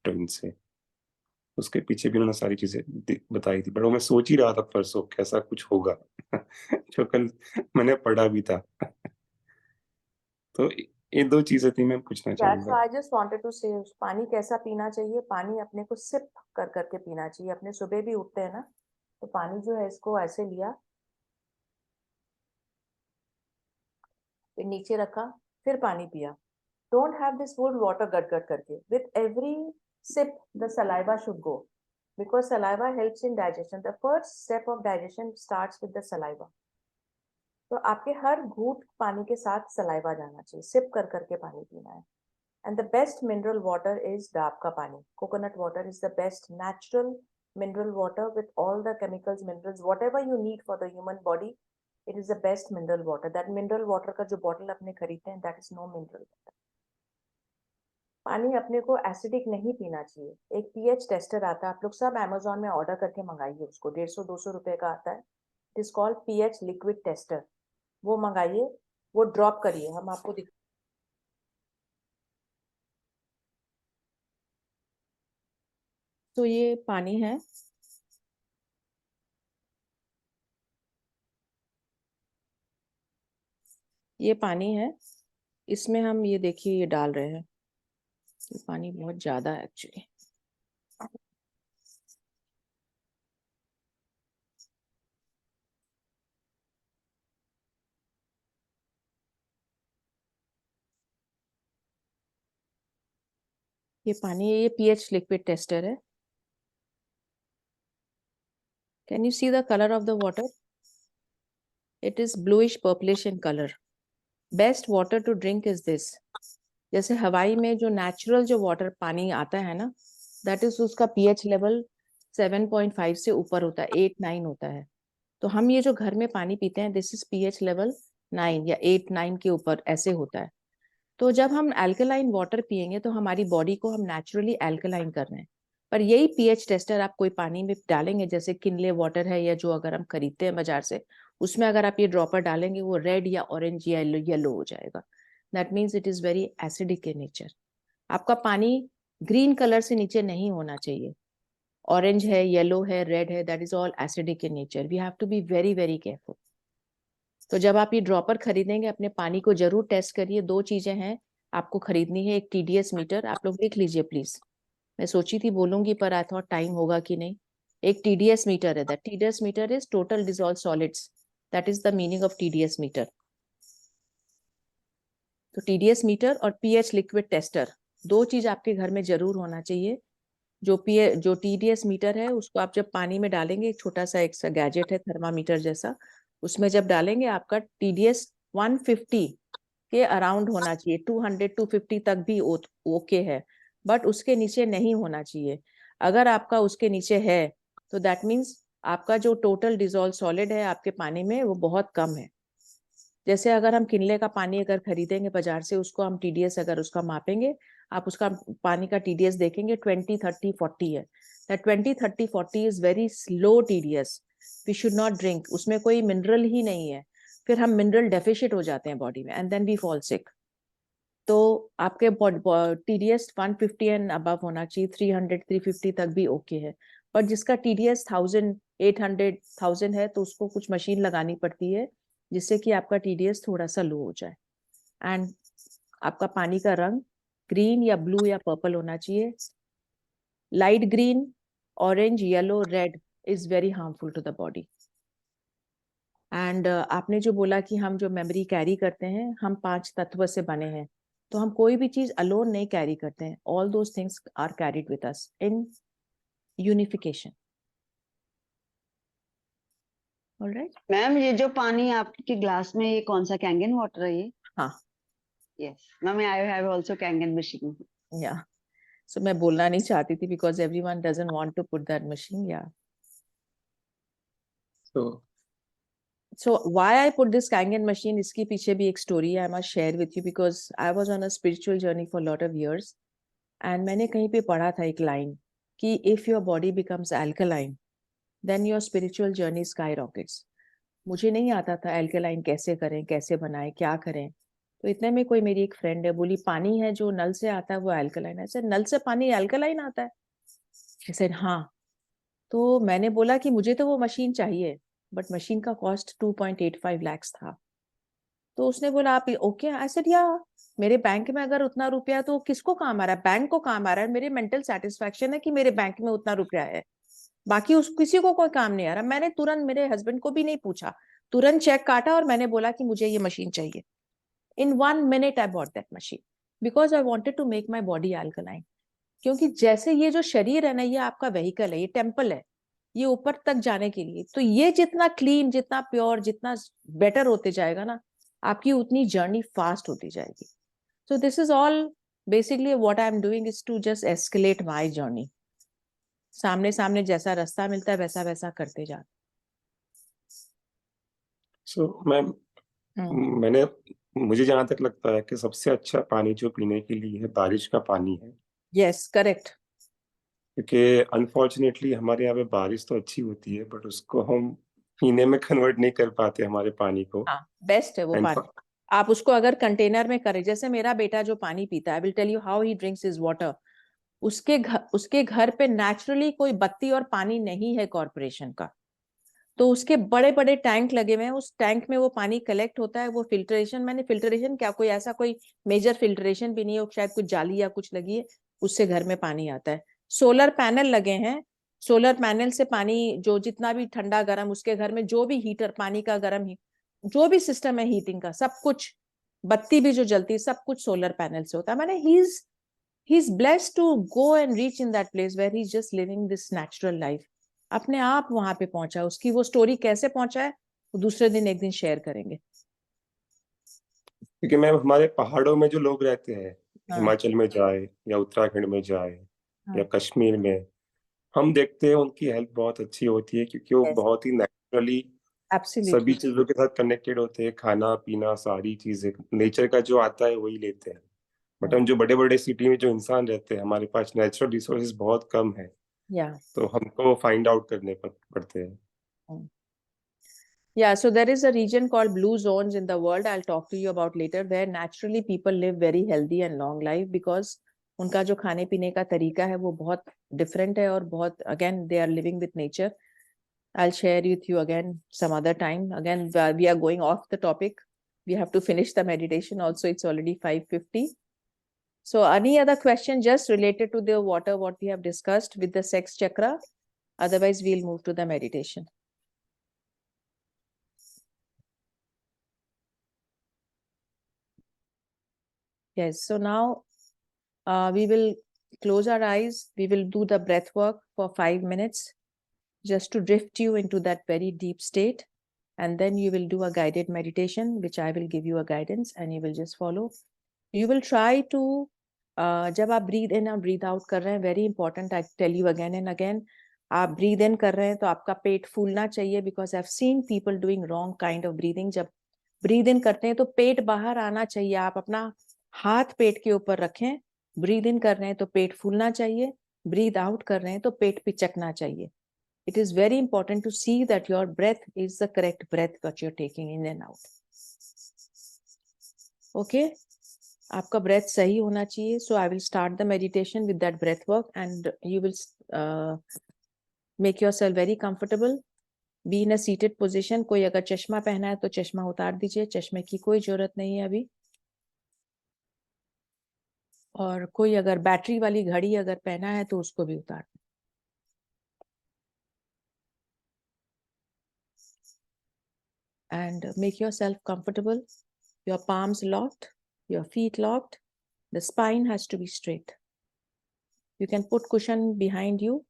ट्रेन से. उसके पीछे भी उन्होंने सारी चीजें बताई थी, पर वो मैं सोच ही रहा था परसों कैसा कुछ होगा जो कल मैंने पढ़ा भी था. तो ये दो चीजें थी, मैं पूछना Yeah, so चाहूंगा. I just wanted to say पानी कैसा पीना चाहिए. पानी अपने को सिप कर करके पीना चाहिए. अपने सुबह भी उठते हैं ना, तो पानी जो है इसको ऐसे लिया, फिर नीचे रखा, फिर पानी पिया. Don't have this whole water gut करके. With every sip, the saliva should go because saliva helps in digestion. The first step of digestion starts with the saliva. तो आपके हर घूंट पानी के साथ सलाइवा जाना चाहिए. सिप कर करके पानी पीना है. And the best mineral water is डाब का पानी. Coconut water is the best natural mineral water with all the chemicals, minerals, whatever you need for the human body. It is the best mineral water. That mineral water का जो bottle अपने खरीदते हैं, that is no mineral water. पानी अपने को acidic नहीं पीना चाहिए. एक pH टेस्टर आता है, आप लोग सब Amazon में ऑर्डर करके मंगाइए उसको. 150-200 रुपए का आता है. It is called pH liquid tester. वो मंगाइए, वो ड्रॉप करिए. हम आपको तो ये पानी है. ये पानी है. इसमें हम ये देखिए ये डाल रहे हैं. ये पानी बहुत ज्यादा है एक्चुअली. ये पानी है, ये pH liquid tester है. Can you see the color of the water? It is bluish purplish in color. Best water to drink is this. जैसे हवाई में जो नेचुरल जो वाटर पानी आता है ना, दैट इज उसका pH लेवल 7.5 से ऊपर होता है, 8-9 होता है. तो हम ये जो घर में पानी पीते हैं, दिस इज pH लेवल 9 या 8-9 के ऊपर ऐसे होता है. तो जब हम एल्कलाइन वाटर पिएंगे तो हमारी बॉडी को हम नेचुरली एल्कलाइन कर रहे हैं. पर यही pH टेस्टर आप कोई पानी में डालेंगे, जैसे किनले वाटर है या जो अगर हम खरीदते हैं बाजार से, उसमें अगर आप ये ड्रॉपर डालेंगे वो रेड या ऑरेंज या येलो हो जाएगा. That means it is very acidic in nature. आपका पानी ग्रीन कलर से नीचे नहीं होना चाहिए. ऑरेंज है, येलो है, रेड है, that is all acidic in nature. We have to be very very careful. तो जब आप ये ड्रॉपर खरीदेंगे अपने पानी को जरूर टेस्ट करिए. 2 चीजें हैं आपको खरीदनी है. एक TDS मीटर, आप लोग लिख लीजिए प्लीज. मैं सोची थी बोलूंगी पर आई थॉट टाइम होगा कि नहीं. एक TDS मीटर है. That TDS meter is total dissolve solids. That is the meaning of TDS meter. तो TDS मीटर और pH लिक्विड टेस्टर, 2 चीज आपके घर में जरूर होना चाहिए. जो TDS मीटर है उसको आप जब पानी में डालेंगे, एक छोटा सा एक गैजेट है थर्मामीटर जैसा, उसमें जब डालेंगे आपका TDS 150 के अराउंड होना चाहिए. 200-250 तक भी ओके है, बट उसके नीचे नहीं होना चाहिए. अगर आपका उसके नीचे है तो दैट मीन्स आपका जो टोटल डिसॉल्व सॉलिड है आपके पानी में वो बहुत कम है. जैसे अगर हम किनले का पानी अगर खरीदेंगे बाजार से, उसको हम TDS अगर उसका मापेंगे, आप उसका पानी का TDS देखेंगे 20, 30, 40 है. That 20, 30, 40 is very slow TDS. We should not drink. उसमें कोई मिनरल ही नहीं है. फिर हम मिनरल डेफिशिएट हो जाते हैं बॉडी में and then we fall sick. तो आपके TDS 150 एंड अबव होना चाहिए. 300, 350 तक भी ओके है. पर जिसका TDS 1000, 800, 1000 है तो उसको कुछ मशीन लगानी पड़ती है जिससे कि आपका TDS थोड़ा सा लो हो जाए. एंड आपका पानी का रंग ग्रीन या ब्लू या पर्पल होना चाहिए. Light green, orange, yellow, red is very harmful to the body. And आपने जो बोला कि हम जो मेमोरी कैरी करते हैं, हम 5 तत्व से बने हैं, तो हम कोई भी चीज अलोन नहीं कैरी करते हैं. All those things are carried with us in unification. Alright. Ma'am ये जो पानी आपके ग्लास में, ये कौन सा कैंगन वाटर है ये? हाँ. Yes ma'am, I have also Kangen machine. Yeah so मैं बोलना नहीं चाहती थी because everyone doesn't want to put that machine. Yeah So why I put this Kangen machine, इसके पीछे भी एक story I must share with you because I was on a spiritual journey for a lot of years and मैंने कहीं पे पढ़ा था एक line कि if your body becomes alkaline then your spiritual journey skyrockets. मुझे नहीं आता था alkaline कैसे करें, कैसे बनाएं, क्या करें. तो इतने में कोई मेरी एक फ्रेंड है, बोली पानी है जो नल से आता है वो alkaline है. ऐसे नल से पानी alkaline आता है? I said हाँ. तो मैंने बोला कि मुझे तो वो मशीन चाहिए, बट मशीन का कॉस्ट 2.85 लाख था. तो उसने बोला आप ओके. आई सेड या मेरे बैंक में अगर उतना रुपया तो किसको काम आ रहा है? बैंक को काम आ रहा है. मेरे मेंटल सेटिस्फेक्शन है कि मेरे बैंक में उतना रुपया है, बाकी उस किसी को कोई काम नहीं आ रहा. मैंने तुरंत, मेरे हस्बैंड को भी नहीं पूछा, तुरंत चेक काटा और मैंने बोला कि मुझे ये मशीन चाहिए. In 1 minute I bought that machine because I wanted to make my body alkaline. क्योंकि जैसे ये जो शरीर है ना, ये आपका व्हीकल है, ये टेम्पल है, ये ऊपर तक जाने के लिए. तो ये जितना क्लीन, जितना प्योर, जितना बेटर होते जाएगा ना, आपकी उतनी जर्नी फास्ट होती जाएगी. So this is all basically what I am doing is to just escalate my journey. सामने सामने जैसा रास्ता मिलता है वैसा वैसा करते जा. सो मैम, मुझे जहां तक लगता है कि सबसे अच्छा पानी जो पीने के लिए है, बारिश का पानी है. Yes correct. क्योंकि अनफॉर्चुनेटली हमारे यहाँ पे बारिश तो अच्छी होती है बट उसको हम पीने में कन्वर्ट नहीं कर पाते हमारे पानी को. हाँ, बेस्ट है वो And पानी. आप उसको अगर कंटेनर में करें, जैसे मेरा बेटा जो पानी पीता है, I will tell you how he drinks his water. उसके घर पे नेचुरली कोई बत्ती और पानी नहीं है कॉर्पोरेशन का, तो उसके बड़े बड़े टैंक लगे हुए हैं. उस टैंक में वो पानी कलेक्ट होता है. वो फिल्ट्रेशन, मैंने फिल्ट्रेशन क्या, कोई ऐसा कोई मेजर फिल्ट्रेशन भी नहीं है, शायद कुछ जाली या कुछ लगी है, उससे घर में पानी आता है. सोलर पैनल लगे हैं. सोलर पैनल से पानी जो जितना भी ठंडा गर्म, उसके घर में जो भी हीटर, पानी का गर्म जो भी सिस्टम है हीटिंग का, सब कुछ, बत्ती भी जो जलती है, सब कुछ सोलर पैनल से होता है. मैंने he is he's blessed to go and reach in that place where he's just living this natural life. अपने आप वहां पे पहुंचा, उसकी वो स्टोरी कैसे पहुंचा है वो दूसरे दिन एक दिन शेयर करेंगे. क्योंकि मैम हमारे पहाड़ों में जो लोग रहते हैं, हाँ. हिमाचल में जाए या उत्तराखंड में जाए हाँ. या कश्मीर में, हम देखते हैं उनकी हेल्थ बहुत अच्छी होती है क्योंकि वो Yes. बहुत ही नेचुरली सभी Absolutely. चीजों के साथ कनेक्टेड होते हैं, खाना पीना सारी चीजें नेचर का जो आता है वही लेते हैं. बट हम जो बड़े बड़े सिटी में जो इंसान रहते हैं, हमारे पास नेचुरल रिसोर्सेज बहुत कम है, Yeah. तो हमको फाइंड आउट करने पड़ते हैं. Yeah, so there is a region called blue zones in the world. I'll talk to you about later, where naturally people live very healthy and long life because उनका जो खाने पीने का तरीका है वो बहुत different है और बहुत again they are living with nature. I'll share with you again some other time. Again, we are going off the topic. We have to finish the meditation also. It's already 5:50. So any other question just related to the water, what we have discussed with the sex chakra? Otherwise, we'll move to the meditation. Yes, so now we will close our eyes. We will do the breath work for 5 minutes just to drift you into that very deep state. And then you will do a guided meditation, which I will give you a guidance and you will just follow. You will try to, जब आप breathe in and breathe out कर रहे हैं, very important, I tell you again and again, आप breathe in कर रहे हैं तो आपका पेट फूलना चाहिए because I've seen people doing wrong kind of breathing. जब breathe in करते हैं तो पेट बाहर आना चाहिए. आप अपना हाथ पेट के ऊपर रखें. Breathe in कर रहे हैं तो पेट फूलना चाहिए. Breathe out कर रहे हैं तो पेट पिचकना चाहिए. It is very important to see that your breath is the correct breath that you're taking in and out. Okay? आपका breath सही होना चाहिए. So I will start the meditation with that breath work and you will make yourself very comfortable. Be in a seated position. कोई अगर चश्मा पहना है तो चश्मा उतार दीजिए. चश्मे की कोई जरूरत नहीं है अभी. और कोई अगर बैटरी वाली घड़ी अगर पहना है तो उसको भी उतार दें. And make yourself comfortable. Your palms locked, your feet locked. The spine has to be straight. You can put cushion behind you,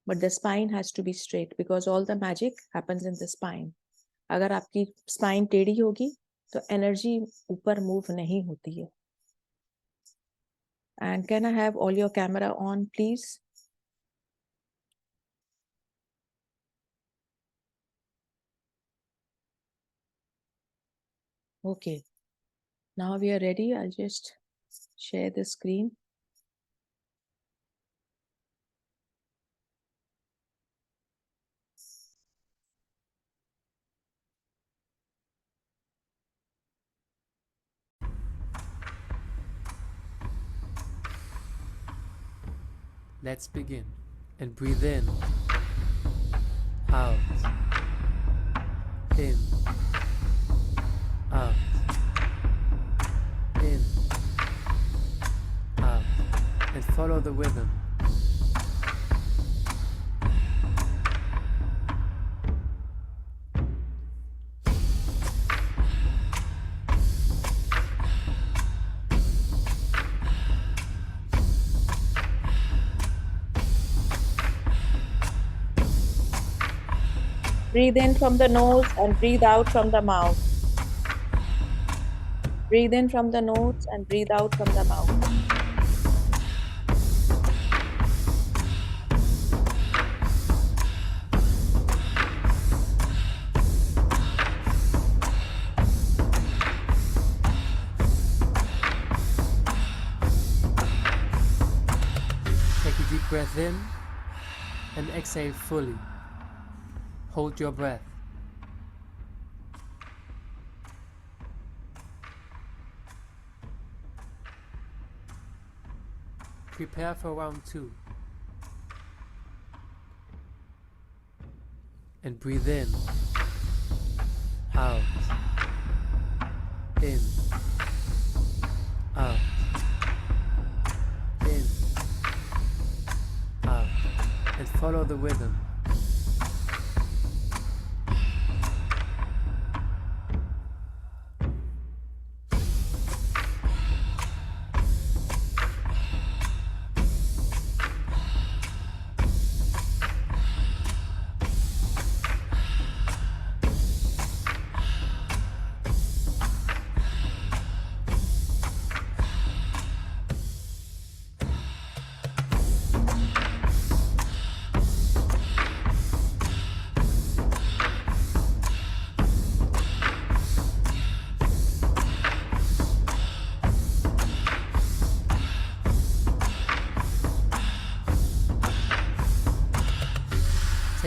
but the spine has to be straight because all the magic happens in the spine. अगर आपकी spine टेढ़ी होगी तो energy ऊपर move नहीं होती है. And can I have all your camera on, please? Okay. Now we are ready. I'll just share the screen. Let's begin. And breathe in, out, in, out, in, out, and follow the rhythm. Breathe in from the nose and breathe out from the mouth. Breathe in from the nose and breathe out from the mouth. Take a deep breath in and exhale fully. Hold your breath. Prepare for round 2. And breathe in, out, in, out, in, out, and follow the rhythm.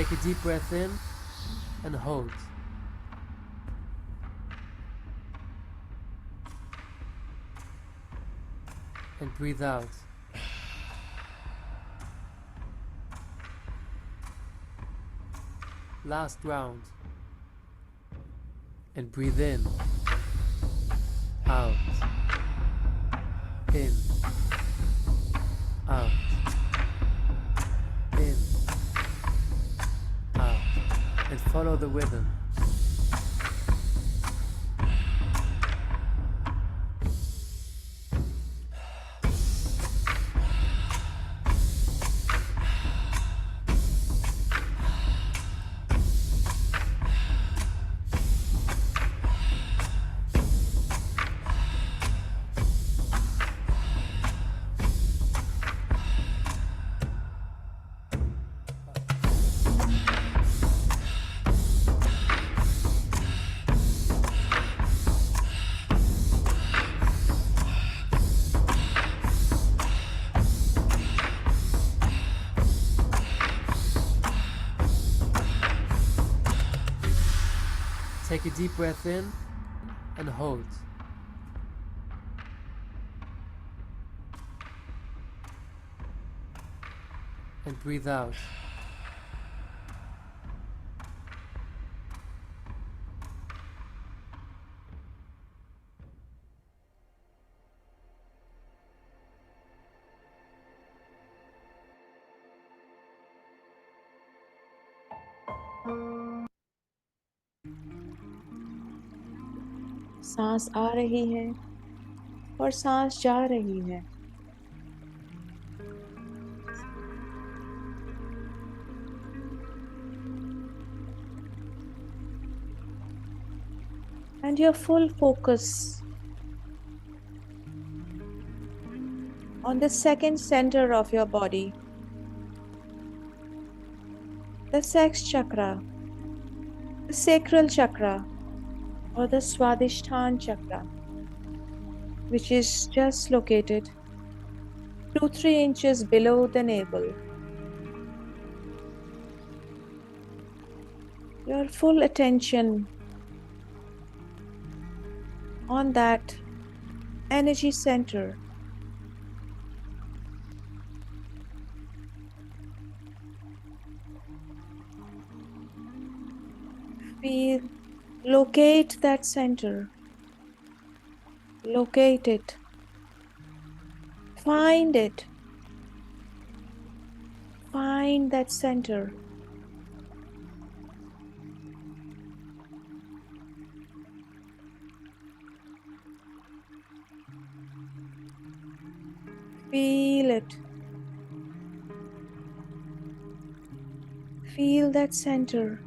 Take a deep breath in and hold. And breathe out. Last round. And breathe in. Out. In. Out. In. Out. And follow the rhythm. Take a deep breath in and hold. And breathe out. सांस आ रही है और सांस जा रही है. And your full focus on the second center of your body, the sex chakra, the sacral chakra, or the Swadhisthana chakra, which is just located 2-3 inches below the navel. Your full attention on that energy center. Feel, locate that center. Locate it. Find it. Find that center. Feel it. Feel that center.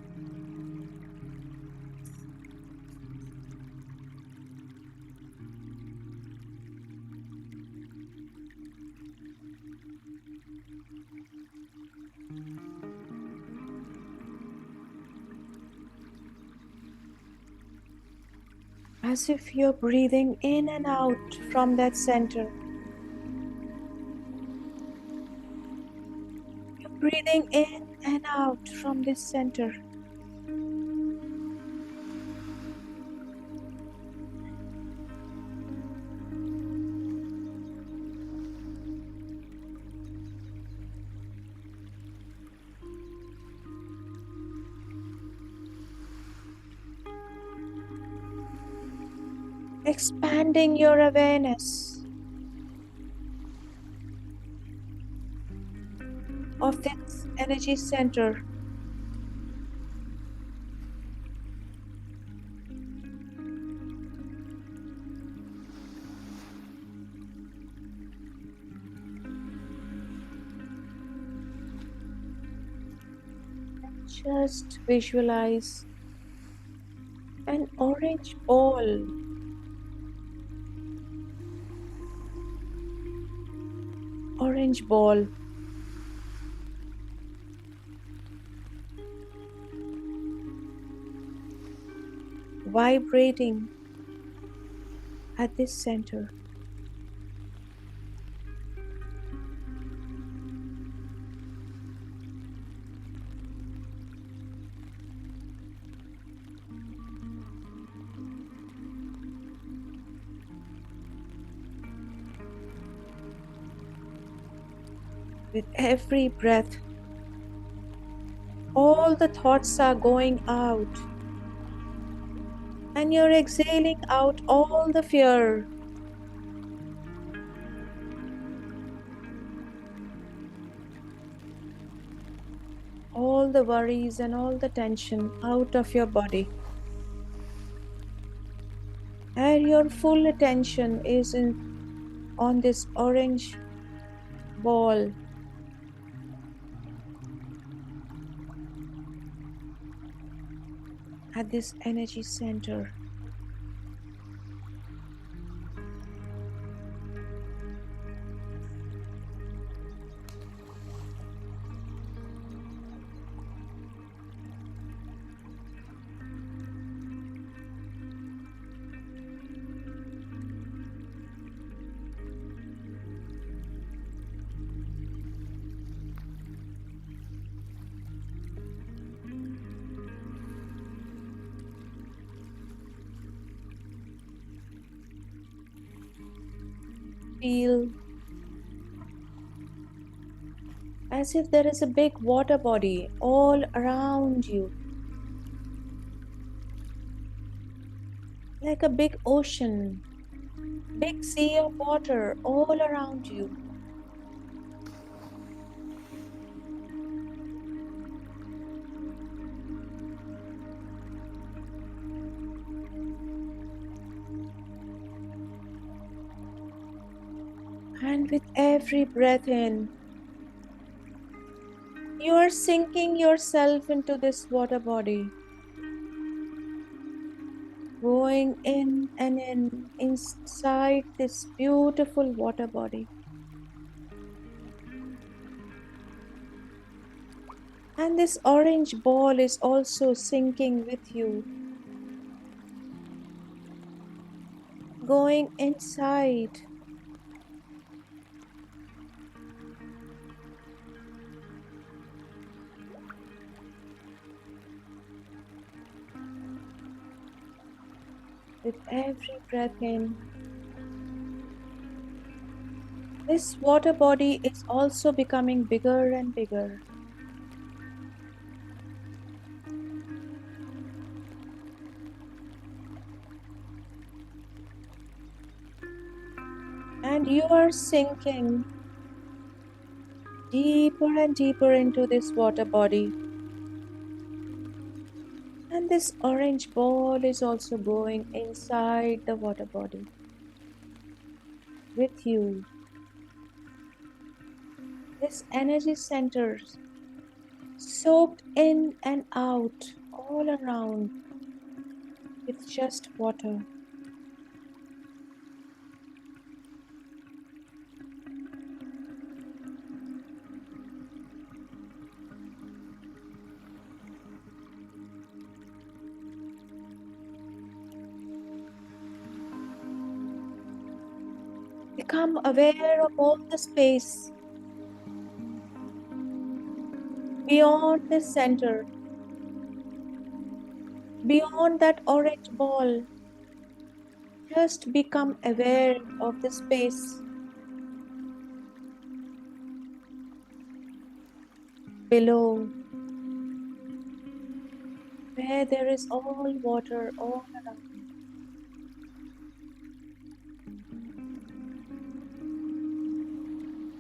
As if you're breathing in and out from that center. You're breathing in and out from this center. Expanding your awareness of this energy center. Just visualize an orange ball. Orange ball. Vibrating at this center. With every breath, all the thoughts are going out, and you're exhaling out all the fear, all the worries, and all the tension out of your body. And your full attention is on this orange ball. At this energy center. Feel as if there is a big water body all around you, like a big ocean, big sea of water all around you. And with every breath in, you are sinking yourself into this water body, going in and in inside this beautiful water body. And this orange ball is also sinking with you, going inside. With every breath in, this water body is also becoming bigger and bigger. And you are sinking deeper and deeper into this water body. And this orange ball is also going inside the water body with you. This energy center soaked in and out all around with just water. Become aware of all the space beyond the center, beyond that orange ball. Just become aware of the space below, where there is all water all around.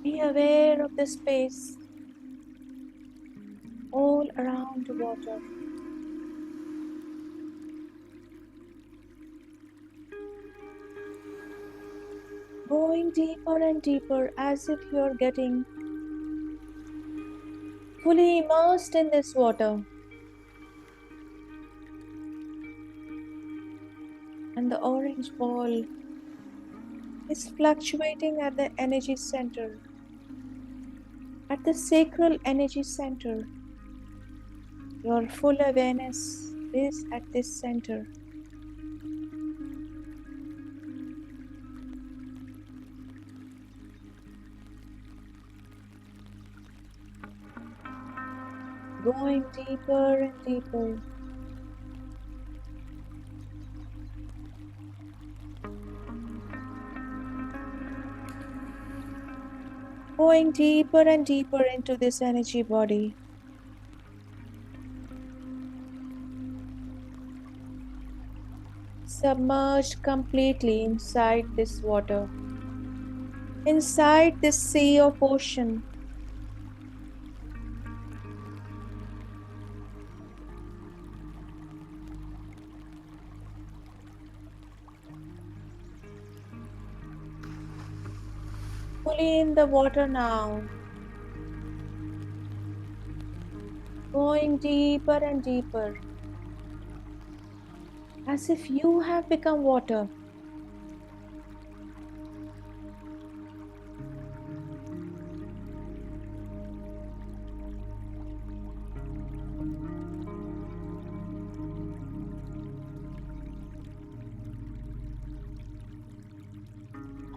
Be aware of the space all around the water. Going deeper and deeper as if you're getting fully immersed in this water. And the orange ball is fluctuating at the energy center, at the sacral energy center. Your full awareness is at this center. Going deeper and deeper. Going deeper and deeper into this energy body. Submerged completely inside this water, inside this sea of ocean. Fully in the water now. Going deeper and deeper. As if you have become water.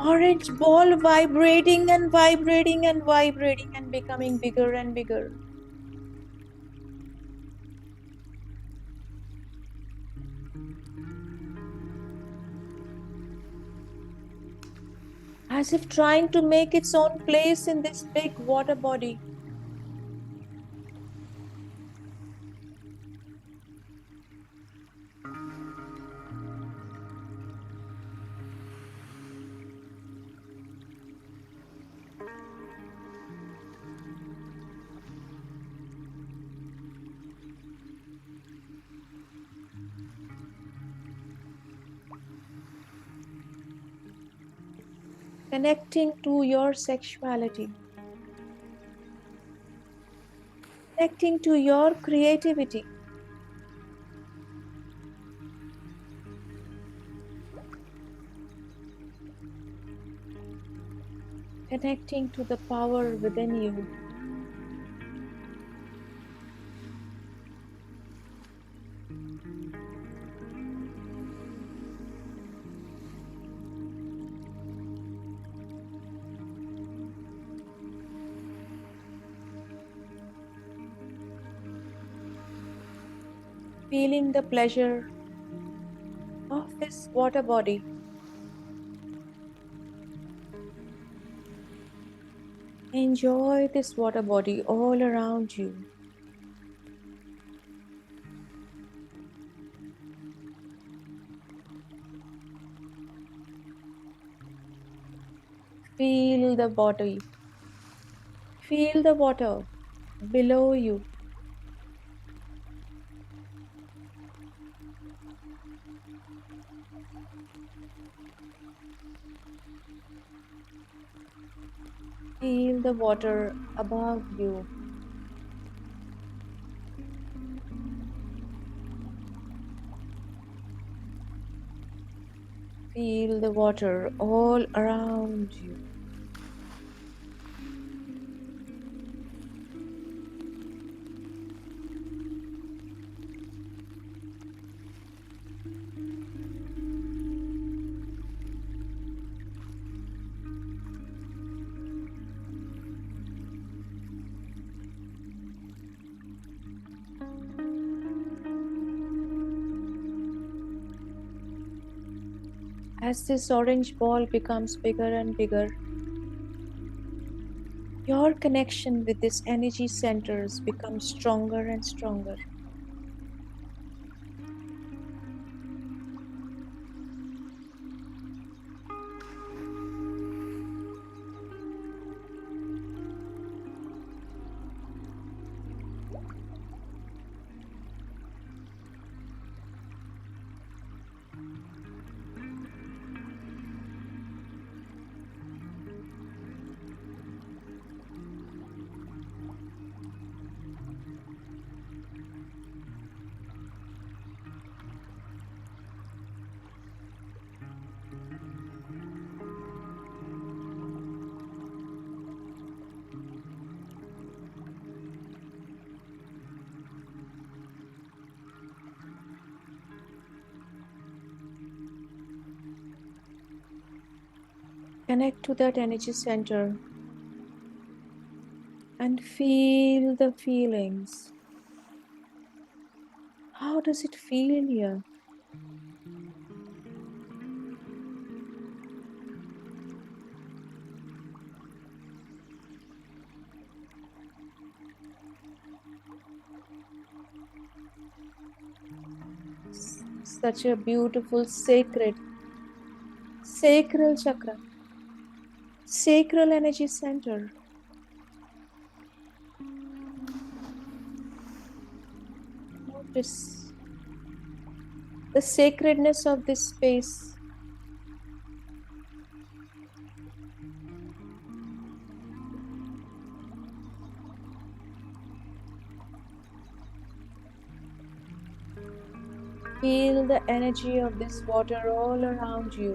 Orange ball vibrating and vibrating and vibrating and becoming bigger and bigger. As if trying to make its own place in this big water body. Connecting to your sexuality. Connecting to your creativity. Connecting to the power within you. Feeling the pleasure of this water body. Enjoy this water body all around you. Feel the body. Feel the water below you. Feel the water above you. Feel the water all around you. As this orange ball becomes bigger and bigger, your connection with these energy centers becomes stronger and stronger. Connect to that energy center and feel the feelings. How does it feel here? such a beautiful sacral chakra, sacral energy center. Notice the sacredness of this space. Feel the energy of this water all around you.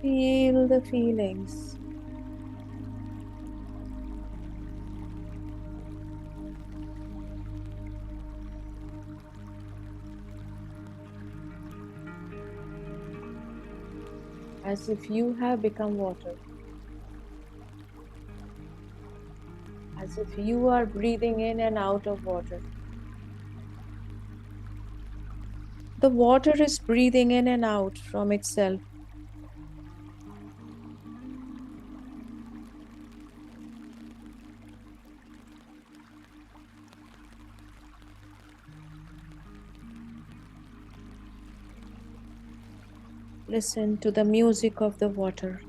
Feel the feelings. As if you have become water. As if you are breathing in and out of water. The water is breathing in and out from itself. Listen to the music of the water.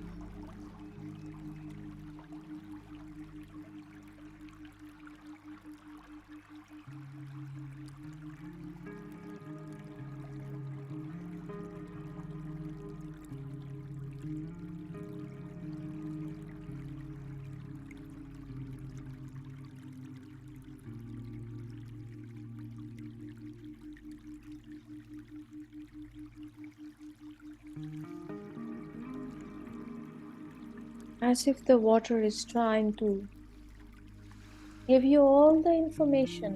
As if the water is trying to give you all the information.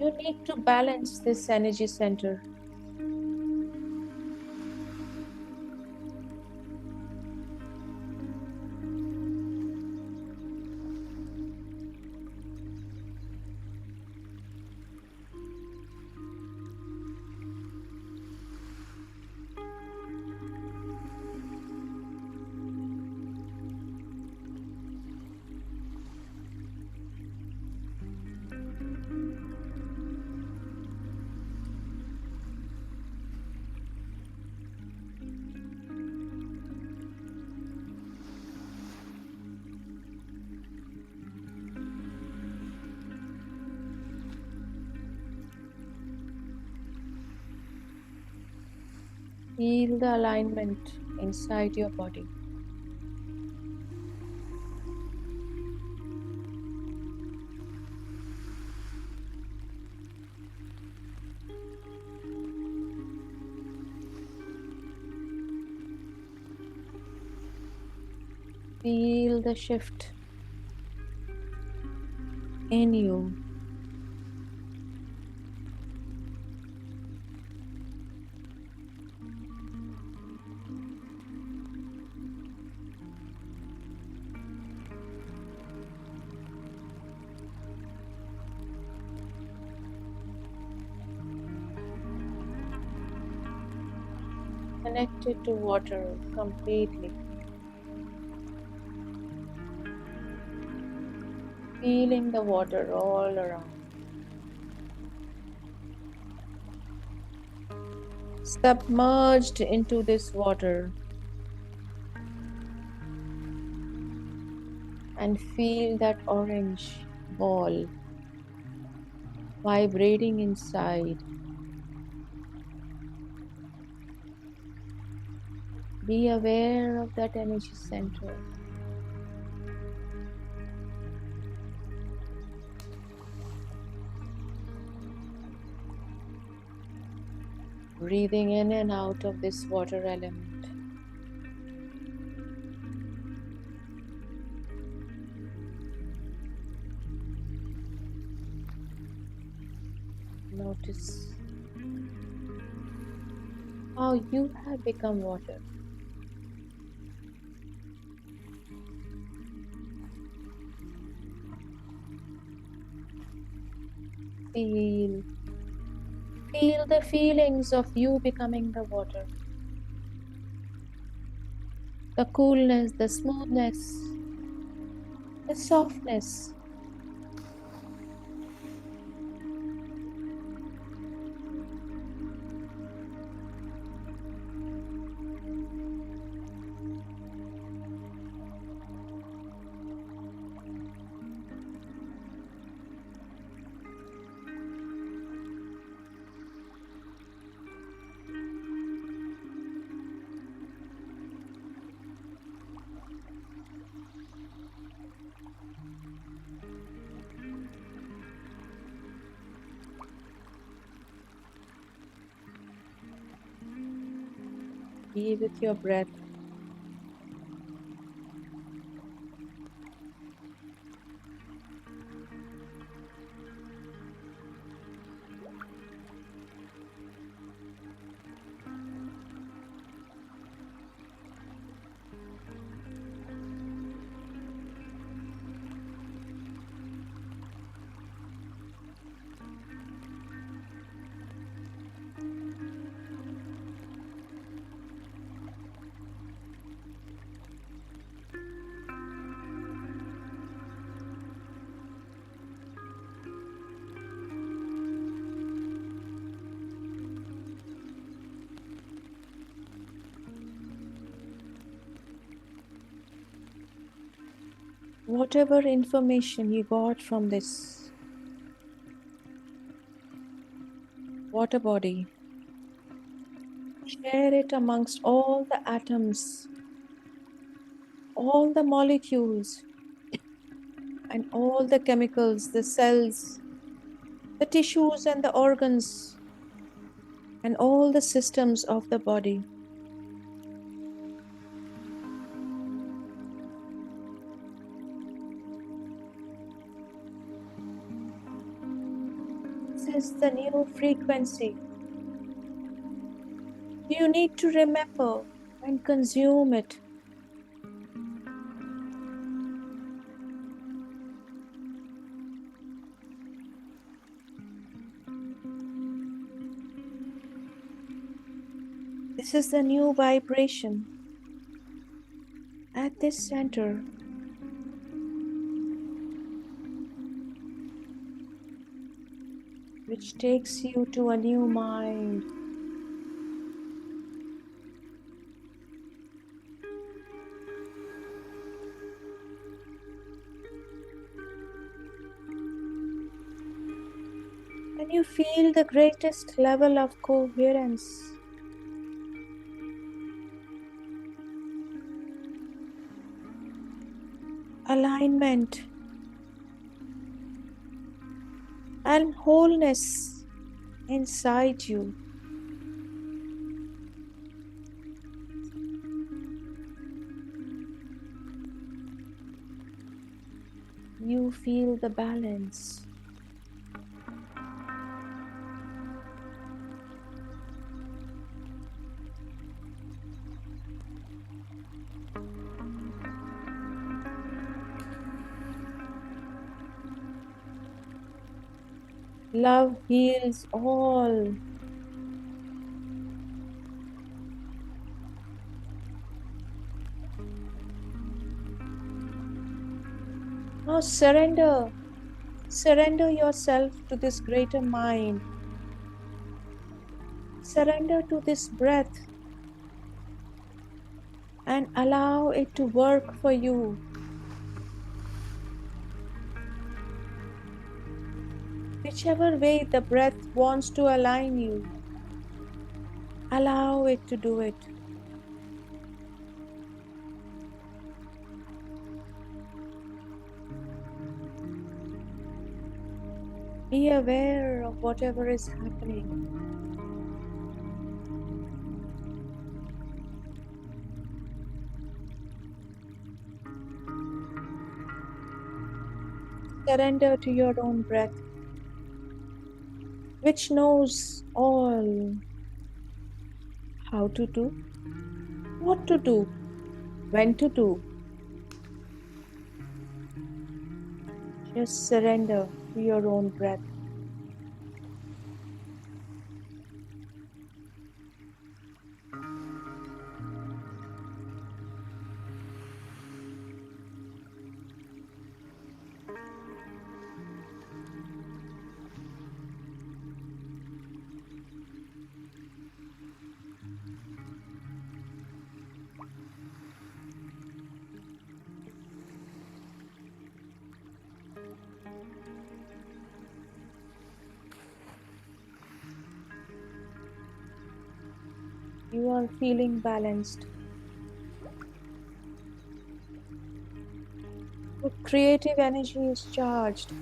You need to balance this energy center. Feel the alignment inside your body. Feel the shift in you. Connected to water completely. Feeling the water all around. Submerged into this water. And feel that orange ball vibrating inside. Be aware of that energy center. Breathing in and out of this water element. Notice how you have become water. Feel. Feel the feelings of you becoming the water. The coolness, the smoothness, the softness. Be with your breath. Whatever information you got from this water body, share it amongst all the atoms, all the molecules, and all the chemicals, the cells, the tissues and the organs, and all the systems of the body. This is the new frequency. You need to remember and consume it. This is the new vibration at this center. Which takes you to a new mind. And you feel the greatest level of coherence. Alignment and wholeness inside you. You feel the balance. Love heals all. Now surrender. Surrender yourself to this greater mind. Surrender to this breath and allow it to work for you. Whichever way the breath wants to align you, allow it to do it. Be aware of whatever is happening. Surrender to your own breath, which knows all how to do, what to do, when to do. Just surrender to your own breath. You are feeling balanced. Your creative energy is charged.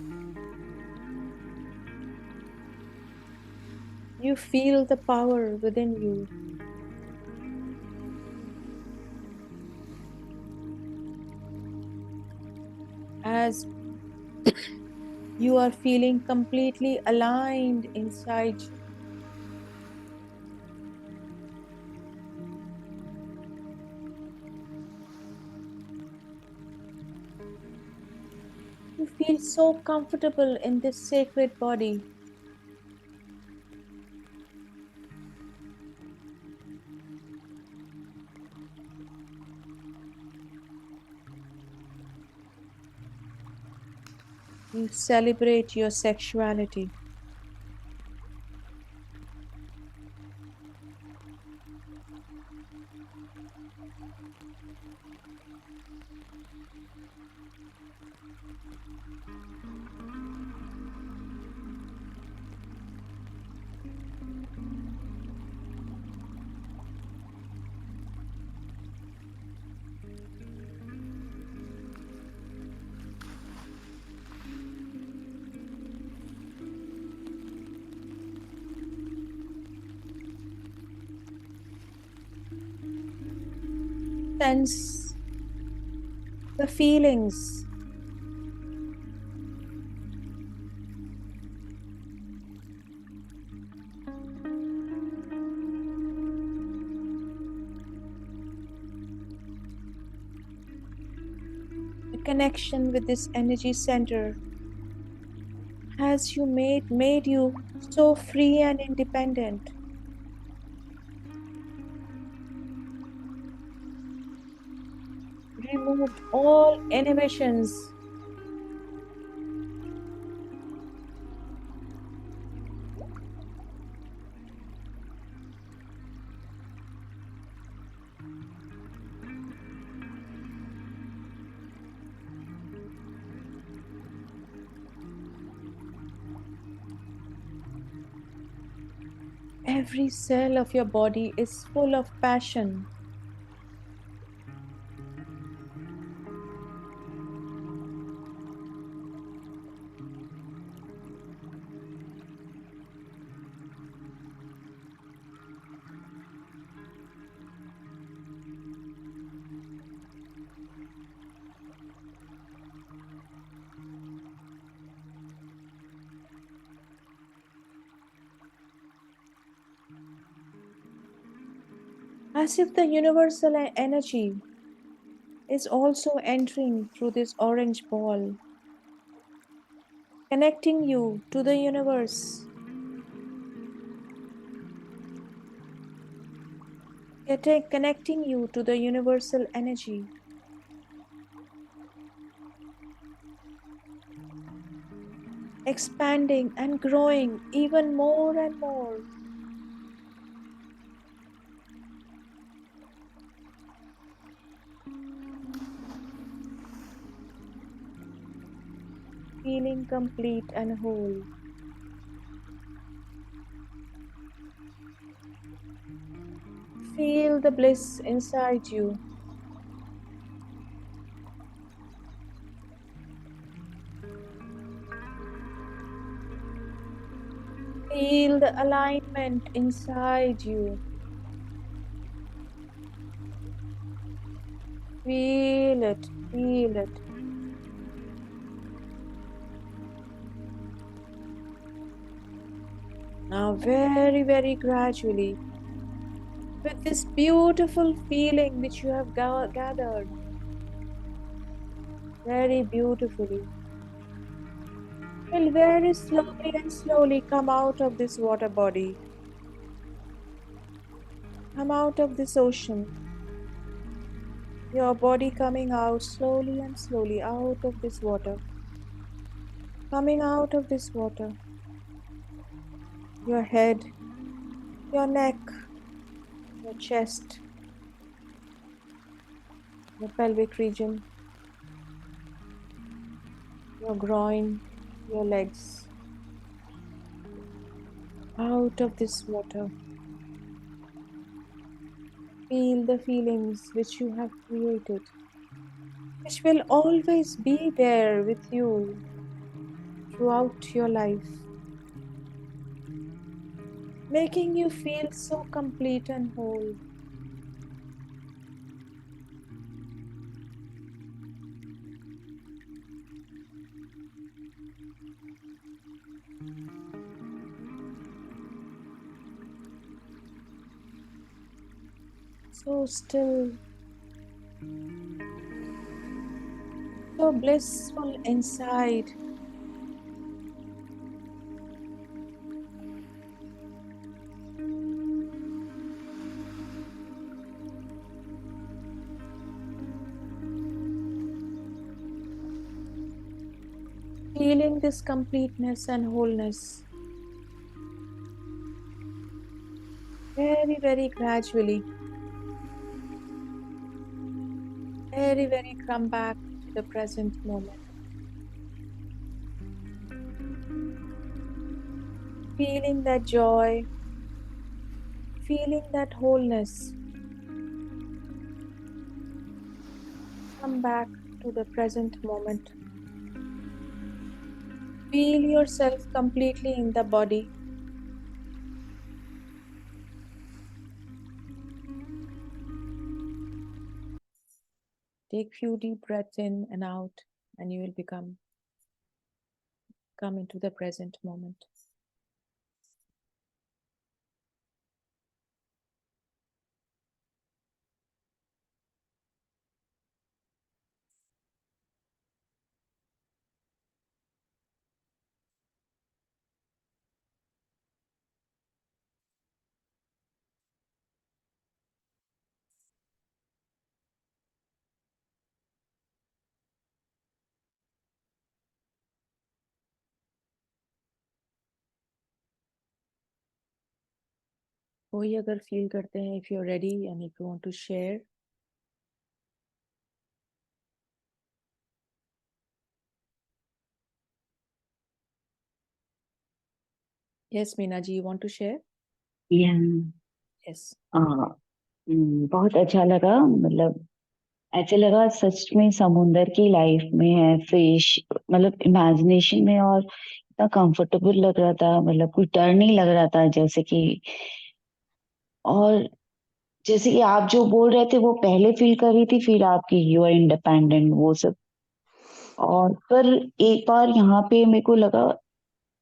You feel the power within you. As you are feeling completely aligned inside you. You feel so comfortable in this sacred body. You celebrate your sexuality. Sense the feelings. The connection with this energy center has made you so free and independent. Removed all inhibitions. Every cell of your body is full of passion. As if the universal energy is also entering through this orange ball, connecting you to the universe, connecting you to the universal energy. Expanding and growing even more and more. Feeling complete and whole. Feel the bliss inside you. Feel the alignment inside you. Feel it, feel it. Now, very, very gradually, with this beautiful feeling which you have gathered, very beautifully, will very slowly and slowly come out of this water body, come out of this ocean. Your body coming out slowly and slowly out of this water, coming out of this water. Your head, your neck, your chest, your pelvic region, your groin, your legs, out of this water. Feel the feelings which you have created, which will always be there with you throughout your life, making you feel so complete and whole. So still, so blissful inside. Feeling this completeness and wholeness very, very gradually, very come back to the present moment. Feeling that joy, feeling that wholeness. Come back to the present moment. Feel yourself completely in the body. Take few deep breaths in and out, and you will come into the present moment. कोई अगर feel करते हैं, if you're ready and if you want to share. Yes, Meena ji, you want to share? या Yes. बहुत अच्छा लगा, मतलब ऐसे लगा सच में समुंदर की लाइफ में है फिश, मतलब इमेजिनेशन में, और इतना कंफर्टेबल लग रहा था, मतलब कोई डर नहीं लग रहा था जैसे कि। और जैसे कि आप जो बोल रहे थे वो पहले फील कर रही थी, फिर आपकी यू आर इंडिपेंडेंट वो सब। और पर एक बार यहाँ पे मेरे को लगा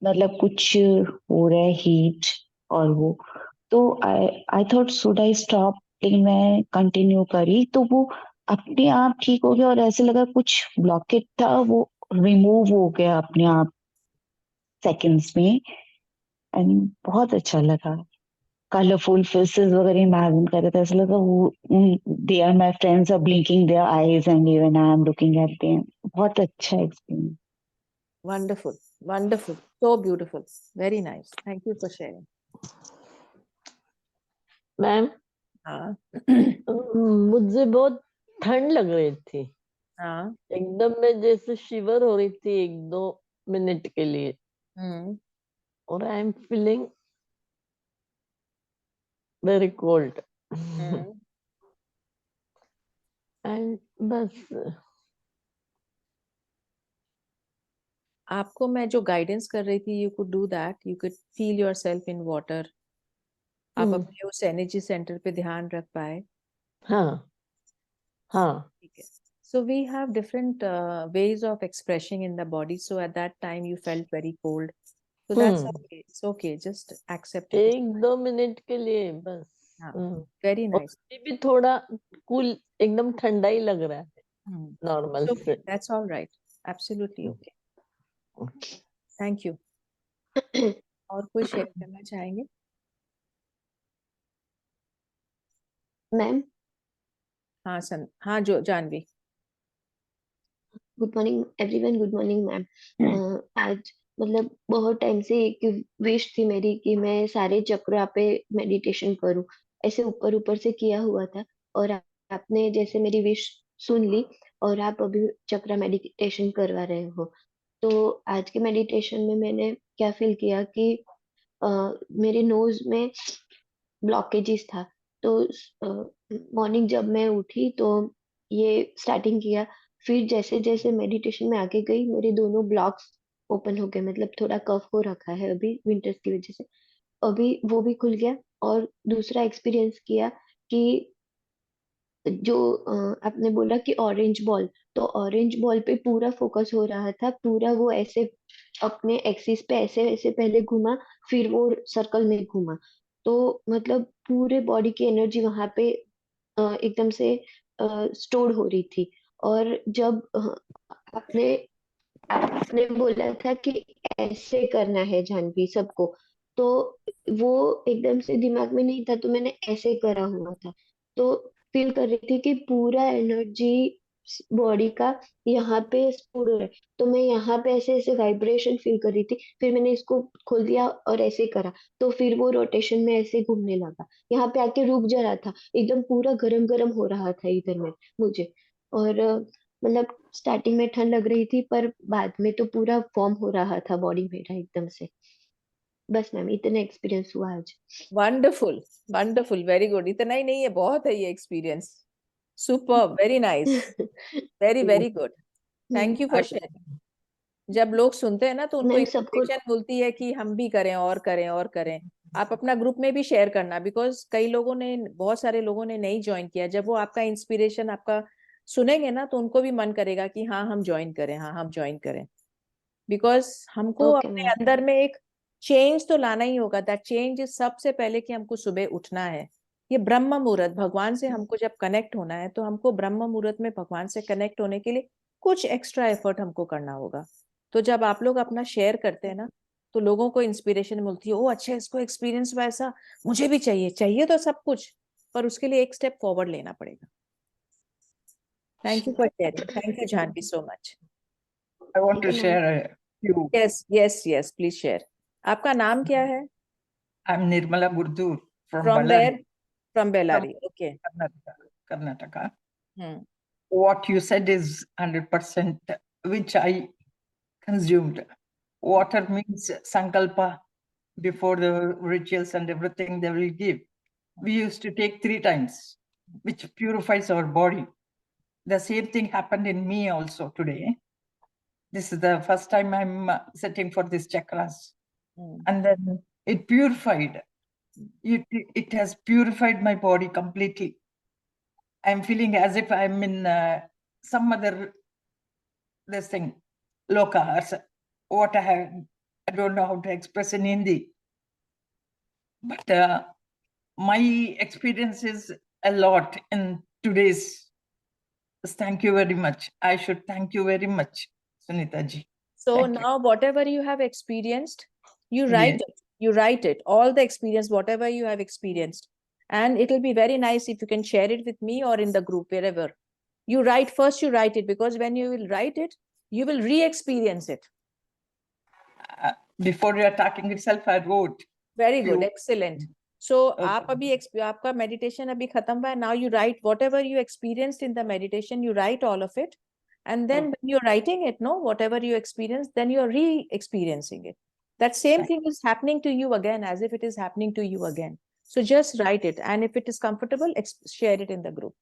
मतलब कुछ हो रहा है, हीट और वो, तो I thought should I stop, लेकिन मैं कंटिन्यू करी तो वो अपने आप ठीक हो गया, और ऐसे लगा कुछ ब्लॉकेट था वो रिमूव हो गया अपने आप सेकंड्स में। एंड बहुत अच्छा लगा, कलरफुल फेसेस वगैरह इमेजिन कर रहे थे, ऐसा लगा वो they are my friends are blinking their eyes and even I am looking at them. बहुत अच्छा experience. Wonderful, wonderful, so beautiful, very nice. Thank you for sharing. Ma'am हाँ मुझे बहुत ठंड लग रही थी, हाँ एकदम मैं जैसे शिवर हो रही थी 1-2 मिनट के लिए, और I am feeling very cold and बस। आपको मैं जो गाइडेंस कर रही थी, you could do that, you could feel yourself in water. आप अपने उस एनर्जी सेंटर पे ध्यान रख पाए। हाँ हाँ ठीक है। So we have different ways of expressing in the body. So at that time you felt very cold. So that's okay. It's okay. Just accept it. 1-2 minute के लिए बस। हाँ, और very nice. अभी भी थोड़ा कूल, एकदम ठंडा ही लग रहा है Hmm. Normal It's okay. से। That's all right. Absolutely okay. Thank you. और कोई शेयर करना चाहेंगे? मैम हाँ जो Janvi. Good morning everyone, good morning ma'am. आज मतलब बहुत टाइम से एक विश थी मेरी कि मैं सारे चक्रा पे मेडिटेशन करूं, ऐसे ऊपर ऊपर से किया हुआ था, और आपने जैसे मेरी विश सुन ली और आप अभी चक्रा मेडिटेशन करवा रहे हो। तो आज के मेडिटेशन में मैंने क्या फील किया कि मेरे नोज में ब्लॉकेजेस था, तो मॉर्निंग जब मैं उठी तो ये स्टार्टिंग किया। फिर जैसे जैसे मेडिटेशन में आगे गई, मेरे दोनों ब्लॉक्स ओपन हो गए, मतलब थोड़ा कफ हो रखा है अभी विंटर्स की वजह से, अभी वो भी खुल गया। और दूसरा एक्सपीरियंस किया कि जो आपने बोला कि ऑरेंज बॉल, तो ऑरेंज बॉल पे पूरा फोकस हो रहा था, पूरा वो ऐसे अपने एक्सिस पे ऐसे ऐसे पहले घूमा, फिर वो सर्कल में घूमा। तो मतलब पूरे बॉडी की एनर्जी वहां पे एकदम से स्टोर हो रही थी। और जब आपने आपने बोला था कि ऐसे करना है जानवी सबको, तो वो एकदम से दिमाग में नहीं था, तो मैंने ऐसे करा हुआ था। तो फील कर रही थी कि पूरा एनर्जी बॉडी का यहाँ पे स्टोर हो रहा है। तो मैं यहाँ पे ऐसे ऐसे वाइब्रेशन फील कर रही थी, फिर मैंने इसको खोल दिया और ऐसे करा, तो फिर वो रोटेशन में ऐसे घूमने लगा। यहाँ पे आके रुक जा रहा था, एकदम पूरा गरम गरम हो रहा था इधर में मुझे। और मतलब स्टार्टिंग में ठंड लग रही थी, पर बाद में तो पूरा फॉर्म हो रहा था बॉडी मेरा एकदम से। बस मैम इतना एक्सपीरियंस हुआ आज। Wonderful, wonderful, very good. इतना ही नहीं है, बहुत है ये experience. Super, very nice, very very good. Thank you for sharing. जब लोग सुनते हैं ना तो उनको मैम सबको इंस्पिरेशन मिलती है कि हम भी करें और करें और करें। आप अपना ग्रुप में भी शेयर करना, बिकॉज कई लोगों ने, बहुत सारे लोगों ने नहीं ज्वाइन किया। जब वो आपका इंस्पिरेशन आपका सुनेंगे ना तो उनको भी मन करेगा कि हाँ हम ज्वाइन करें, हाँ हम ज्वाइन करें। बिकॉज हमको ओके अपने मैम। अंदर में एक चेंज तो लाना ही होगा। दैट चेंज इज सबसे पहले कि हमको सुबह उठना है। ये ब्रह्म मुहूर्त, भगवान से हमको जब कनेक्ट होना है तो हमको ब्रह्म मुहूर्त में भगवान से कनेक्ट होने के लिए कुछ एक्स्ट्रा एफर्ट हमको करना होगा। तो जब आप लोग अपना शेयर करते हैं ना तो लोगों को इंस्पिरेशन मिलती है। ओ अच्छा, इसको एक्सपीरियंस हुआ ऐसा, मुझे भी चाहिए। चाहिए तो सब कुछ, पर उसके लिए एक स्टेप फॉरवर्ड लेना पड़ेगा। Thank you for sharing. Thank you Janvi so much. I want to okay ma'am. share a few. Yes yes yes, please share. आपका नाम क्या है? I'm Nirmala Gurdur from From Ballari, where? From Bellary. Okay. Karnataka. Karnataka. Hmm. What you said is 100%, which I consumed. Water means sankalpa before the rituals and everything they will give. We used to take 3 times, which purifies our body. The same thing happened in me also today. This is the first time I'm sitting for this chakras. Hmm. And then it purified. It has purified my body completely. I'm feeling as if I'm in some other this thing, loka, or what I don't know how to express in Hindi. But my experience is a lot in today's. Thank you very much. I should thank you very much, Sunita ji. So Thank you. now whatever you have experienced, you Yes. write it. You write it, all the experience, whatever you have experienced. And it will be very nice if you can share it with me or in the group, wherever. You write first, you write it, because when you will write it, you will re-experience it. Before you are talking itself, I wrote. Very good, few- excellent. So Okay. आप अभी आपका meditation अभी खत्म हुआ है. Now you write whatever you experienced in the meditation, you write all of it. And then when you're writing it, no, whatever you experienced, then you're re-experiencing it. That same thing is happening to you again, as if it is happening to you again. So just write it. And if it is comfortable, share it in the group.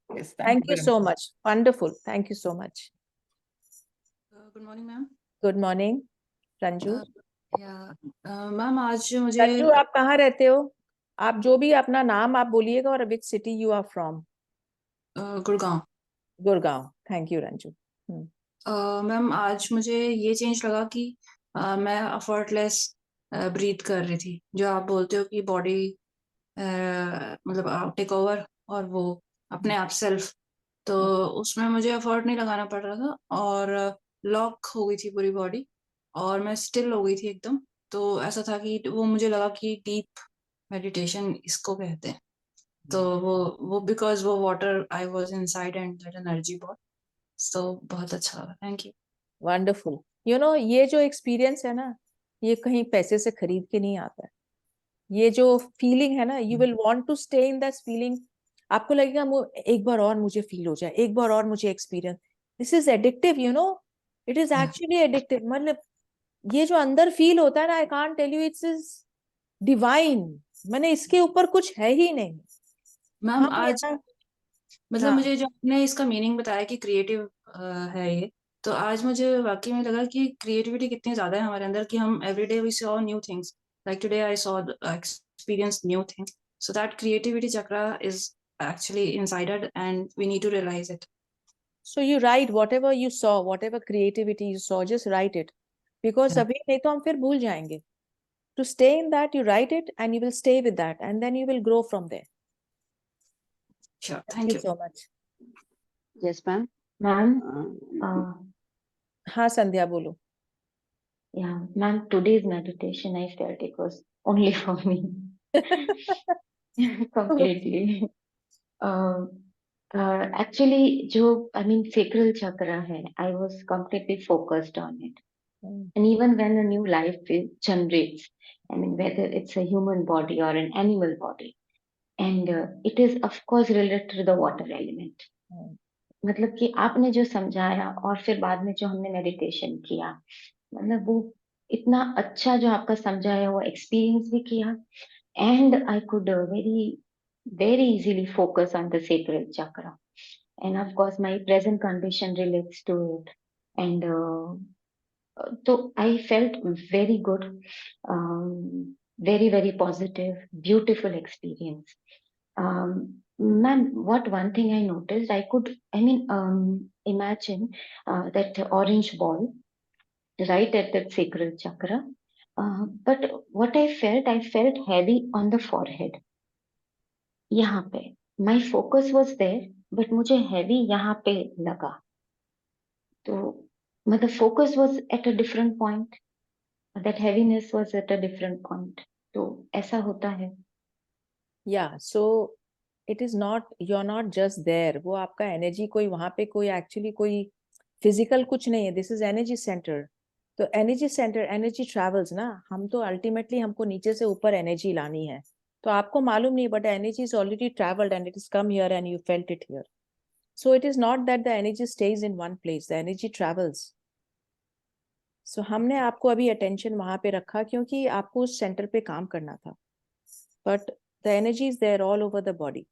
Yes, Thank you very so much. Wonderful. Thank you so much. Good morning ma'am. Good morning, Ranju. Ma'am आज मुझे रंजू, आप कहाँ रहते हो? आप जो भी अपना नाम आप बोलिएगा और which city you are from. Gurgaon. Gurgaon. Thank you Ranju. Ma'am आज मुझे ये चेंज लगा कि मैं अफर्टलेस ब्रीथ कर रही थी। जो आप बोलते हो कि बॉडी मतलब टेक ओवर और वो अपने आप सेल्फ, तो उसमें मुझे एफर्ट नहीं लगाना पड़ रहा था और लॉक हो गई थी पूरी बॉडी और मैं स्टिल हो गई थी एकदम। तो ऐसा था कि वो मुझे लगा कि डीप मेडिटेशन इसको कहते हैं। तो वो बिकॉज वो water I was inside and that energy bought, so बहुत अच्छा लगा। Thank you. Wonderful. You know, ये जो एक्सपीरियंस है ना, ये कहीं पैसे से खरीद के नहीं आता है। ये जो फीलिंग है ना, you will want to stay in that feeling. आपको लगेगा एक बार और मुझे फील हो जाए, एक बार और मुझे experience. This is addictive, you know, it is actually addictive. मतलब ये जो अंदर फील होता है ना, I can't tell you, it's is divine. मैंने इसके ऊपर कुछ है ही नहीं। मैम हम आज यहाँ मतलब हाँ मुझे जो आपने इसका मीनिंग बताया कि क्रिएटिव है ये, तो आज मुझे वाकई में लगा कि क्रिएटिविटी कितनी ज्यादा है हमारे अंदर कि हम everyday we saw new things, like today I saw experience new things, so that creativity chakra is actually inside it and we need to realize it. so you write whatever you saw, whatever creativity you saw, just write it, because Yeah. अभी नहीं तो हम फिर भूल जाएंगे. To stay in that, you write it and you will stay with that, and then you will grow from there. Sure, Thank thank you you. so much. Yes ma'am. Ma'am, हाँ संध्या बोलो. yeah, ma'am, today's meditation, I felt it was only for me. Completely. Actually, जो I mean sacral chakra है, I was completely focused on it. And even when a new life generates, I mean whether it's a human body or an animal body, and it is of course related to the water element. मतलब कि आपने जो समझाया और फिर बाद में जो हमने मेडिटेशन किया, मतलब वो इतना अच्छा जो आपका समझाया वो एक्सपीरियंस भी किया, and I could very easily focus on the sacral chakra, and of course my present condition relates to it, and so I felt very good, very positive, beautiful experience. Ma'am, what one thing I noticed, I could, I mean, imagine that orange ball right at that sacral chakra. But what I felt heavy on the forehead. यहाँ पे my focus was there, but मुझे heavy यहाँ पे लगा. तो मतलब focus was at a different point, that heaviness was at a different point. तो ऐसा होता है. Yeah, so it is not, you're not just there. वो आपका energy कोई वहाँ पे कोई actually कोई physical कुछ नहीं है. This is energy center. तो energy center, energy travels ना. हम तो ultimately हमको नीचे से ऊपर energy लानी है. तो आपको मालूम नहीं, but the energy is already traveled and it has come here and you felt it here. So it is not that the energy stays in one place. The energy travels. So हमने आपको अभी attention वहाँ पे रखा क्योंकि आपको उस center पे काम करना था. But the energy is there all over the body.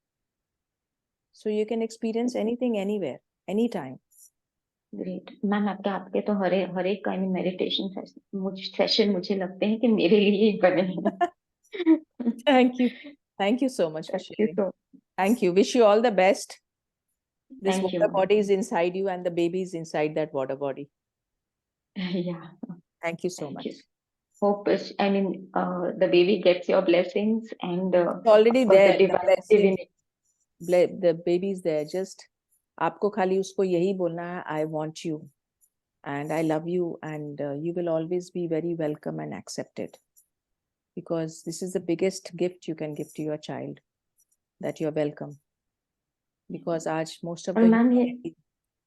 So you can experience anything, anywhere, anytime. Great. Ma'am आपके तो हर एक I mean meditation session मुझे लगते हैं कि मेरे लिए ही बने हैं. Thank you so much for Thank you sharing. so. Thank you. Wish you all the best. This Thank you, water ma'am. body is inside you and the baby is inside that water body. Yeah. Thank you so Thank much. you. Hope I mean the baby gets your blessings and It's already of course there. the The divine blessing, divinity. the baby is there. Just आपको खाली उसको यही बोलना है, I want you and I love you, and you will always be very welcome and accepted, because this is the biggest gift you can give to your child, that you're welcome. Because आज most of और the ma'am ये humanity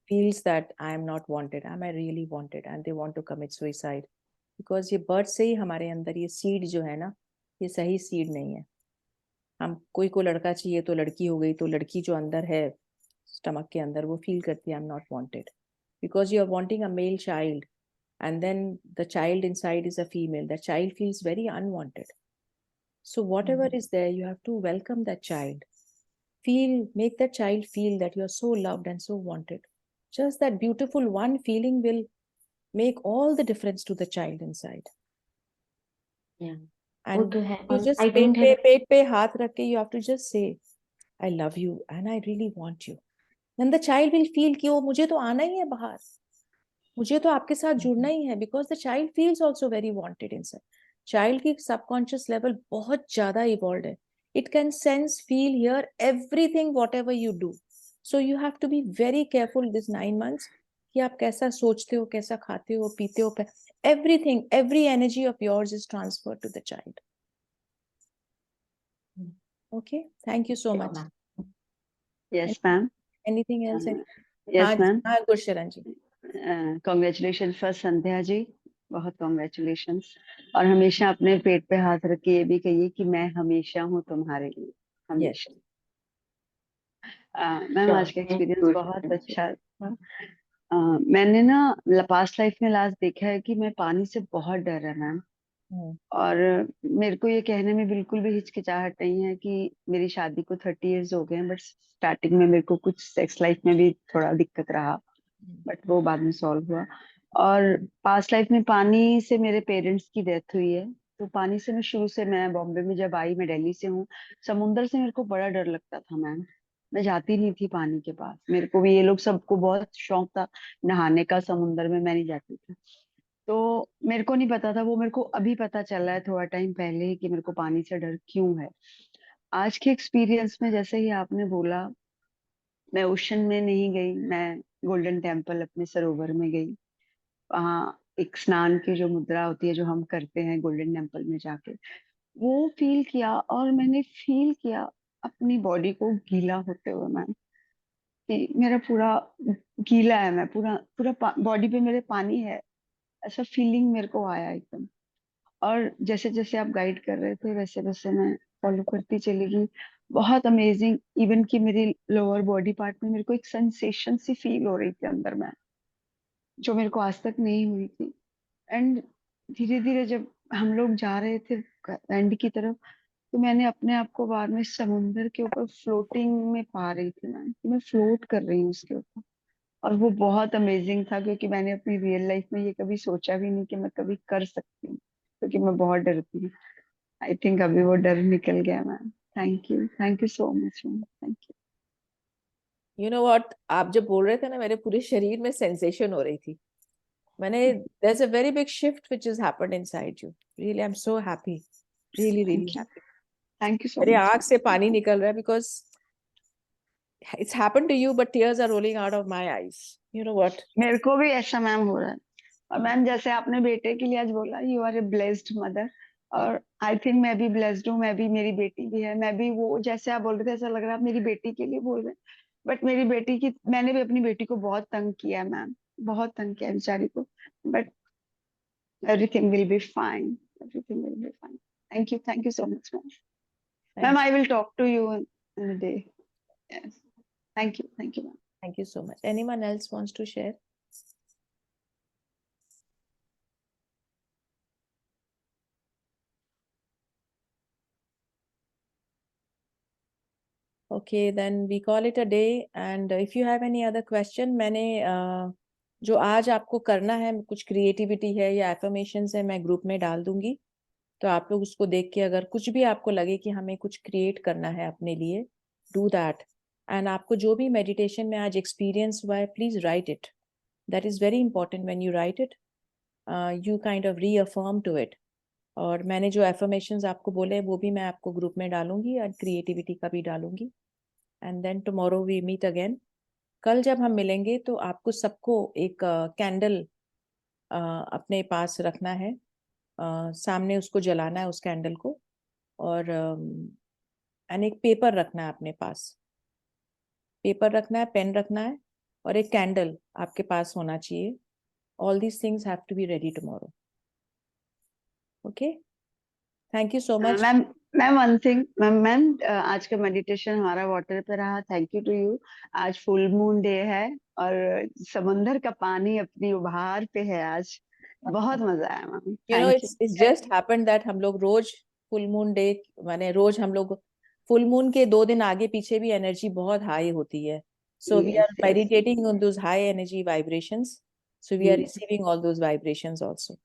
feels that I am not wanted, am I really wanted, and they want to commit suicide, because ये birth से ही हमारे अंदर ये seed जो है ना, ये सही seed नहीं है. हम कोई को लड़का चाहिए तो लड़की हो गई, तो लड़की जो अंदर है स्टमक के अंदर वो फील करती है I am not wanted, because you are wanting a male child and then the child inside is a female. That child feels very unwanted. So whatever is there, you have to welcome that child. Make that child feel that you are so loved and so wanted. Just that beautiful one feeling will make all the difference to the child inside. Yeah. वो And तो है. you और just I don't have. पेट पे हाथ रख के you have to just say, I love you and I really want you. Then the child will feel कि वो मुझे तो आना ही है बाहर, मुझे तो आपके साथ जुड़ना ही है, because the child feels also very wanted inside. Child की subconscious level बहुत ज़्यादा evolved है. It can sense, feel, hear everything whatever you do. So you have to be very careful this 9 months कि आप कैसा सोचते हो, कैसा खाते हो, पीते हो, everything, every energy of yours is transferred to the child. Okay, thank you so Sure, much. ma'am. Yes, ma'am. Anything else? Yes, ma'am. हाँ गुरशरण जी. Congratulations for संध्या जी, बहुत congratulations. और हमेशा अपने पेट पे हाथ रख के ये भी कहिए कि मैं हमेशा हूँ तुम्हारे लिए, हमेशा. मैम आज का एक्सपीरियंस बहुत अच्छा था. मैंने ना पास्ट लाइफ में लास्ट देखा है कि मैं पानी से बहुत डर रहा मैम. और मेरे को ये कहने में बिल्कुल भी हिचकिचाहट नहीं है कि मेरी शादी को 30 इयर्स हो गए हैं, बट स्टार्टिंग में मेरे को कुछ सेक्स लाइफ में भी थोड़ा दिक्कत रहा, बट वो बाद में सॉल्व हुआ। और पास्ट लाइफ में पानी से मेरे पेरेंट्स की डेथ हुई है, तो पानी से मैं शुरू से, मैं बॉम्बे में जब आई, मैं दिल्ली से हूँ, समुंदर से मेरे को बड़ा डर लगता था मैम। मैं जाती नहीं थी पानी के पास। मेरे को भी, ये लोग सबको बहुत शौक था नहाने का समुंदर में, मैं नहीं जाती थी। तो मेरे को नहीं पता था, वो मेरे को अभी पता चला है थोड़ा टाइम पहले ही कि मेरे को पानी से डर क्यों है। आज के एक्सपीरियंस में जैसे ही आपने बोला, मैं ओशन में नहीं गई, मैं गोल्डन टेम्पल अपने सरोवर में गई। वहाँ एक स्नान की जो मुद्रा होती है जो हम करते हैं गोल्डन टेम्पल में जाके, वो फील किया। और मैंने फील किया अपनी बॉडी को गीला होते हुए मैम, कि मेरा पूरा गीला है, मैं पूरा पूरा बॉडी पे मेरे पानी है, ऐसा फीलिंग मेरे को आया एकदम। और जैसे जैसे आप गाइड कर रहे थे वैसे वैसे मैं फॉलो करती चली गई। बहुत अमेजिंग, इवन कि मेरी लोअर बॉडी पार्ट में मेरे को एक सेंसेशन सी फील हो रही थी अंदर में, जो मेरे को आज तक नहीं हुई थी। एंड धीरे धीरे जब हम लोग जा रहे थे एंड की तरफ, तो मैंने अपने आप को बाद में समुंदर के ऊपर फ्लोटिंग में पा रही थी मैम, कि मैं फ्लोट कर रही हूँ उसके ऊपर। और वो बहुत अमेजिंग था, क्योंकि मैंने अपनी रियल लाइफ में ये कभी सोचा भी नहीं कि मैं कभी कर सकती हूँ, क्योंकि मैं बहुत डरती हूँ। आई थिंक अभी वो डर निकल गया ma'am. Thank you so much ma'am, thank you. You know what, आप जब बोल रहे थे ना, मेरे पूरे शरीर में सेंसेशन हो रही थी। मैंने, there's a very big shift which has happened inside you. Really, I'm so happy. Really, really happy. Thank you सो मेरे मच। आंख से पानी निकल रहा है because it's happened to you, but tears are rolling out of my eyes. You know what? मेरे को भी ऐसा मैम हो रहा है। और मैम जैसे आपने बेटे के लिए आज बोला, you are a blessed mother, और आई थिंक मैं भी ब्लेस्ड हूँ, मैं भी, मेरी बेटी भी है, मैं भी वो, जैसे आप बोल रहे थे ऐसा लग रहा है आप मेरी बेटी के लिए बोल रहे हैं। बट मेरी बेटी की, मैंने भी अपनी बेटी को बहुत तंग किया है मैम, बहुत तंग किया है बेचारी को। But everything will be fine, everything will be fine. Thank you so much ma'am. Ma'am, I will talk to you in a day. Yes, thank you ma'am. Thank you so much. Anyone else wants to share? Okay, then we call it a day. And if you have any other question, मैंने जो आज आपको करना है, कुछ creativity है या affirmations है, मैं ग्रुप में डाल दूंगी। तो आप लोग उसको देख के अगर कुछ भी आपको लगे कि हमें कुछ क्रिएट करना है अपने लिए, डू दैट। एंड आपको जो भी मेडिटेशन में आज एक्सपीरियंस हुआ है, please write it. That is very important. When you write it, you kind of reaffirm to it. और मैंने जो एफर्मेशंस आपको बोले वो भी मैं आपको ग्रुप में डालूंगी, और क्रिएटिविटी का भी डालूंगी। And then tomorrow we meet again. कल जब हम मिलेंगे तो आपको सबको एक कैंडल अपने पास रखना है, सामने उसको जलाना है उस कैंडल को, और एक पेपर रखना है अपने पास। पेपर रखना है, पेन रखना है, और एक कैंडल आपके पास होना चाहिए। All these things have to be ready tomorrow. Okay, thank you so much. Ma'am one thing ma'am, आज का मेडिटेशन हमारा वाटर पे रहा, थैंक यू टू यू। आज फुल मून डे है, और समंदर का पानी अपनी उभार पे है आज। बहुत मजा आया ma'am, you know, thank you. It's just happened that हम लोग रोज फुल मून डे, माने रोज हम लोग फुल मून के 2 दिन आगे पीछे भी एनर्जी बहुत हाई होती है। So we are meditating on those high energy vibrations. So we are receiving all those vibrations also.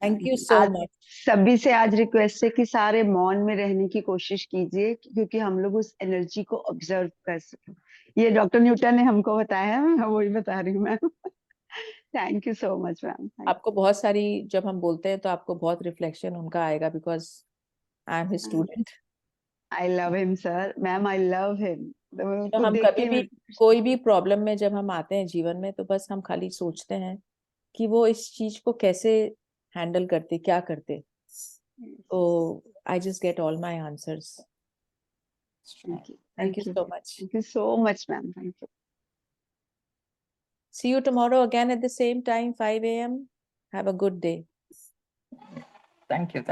Thank you so much. सभी से आज रिक्वेस्ट है कि सारे मौन में रहने की कोशिश कीजिए, क्योंकि हम लोग उस एनर्जी को ऑब्जर्व कर सकें। ये डॉक्टर न्यूटन ने हमको बताया है, मैं वही बता रही हूँ ma'am. Thank you so much ma'am. आपको बहुत सारी, जब हम बोलते हैं तो आपको बहुत रिफ्लेक्शन उनका आएगा, because I am his student. I love him sir, ma'am I love him. तो हम कभी भी कोई भी प्रॉब्लम में जब हम आते हैं जीवन में, तो बस हम खाली सोचते हैं कि वो इस चीज को कैसे हैंडल करते, क्या करते। तो I just get all my answers. Thank you so much. Thank you so much ma'am, thank you. See you tomorrow again at the same time, 5 a.m. Have a good day. Thank you.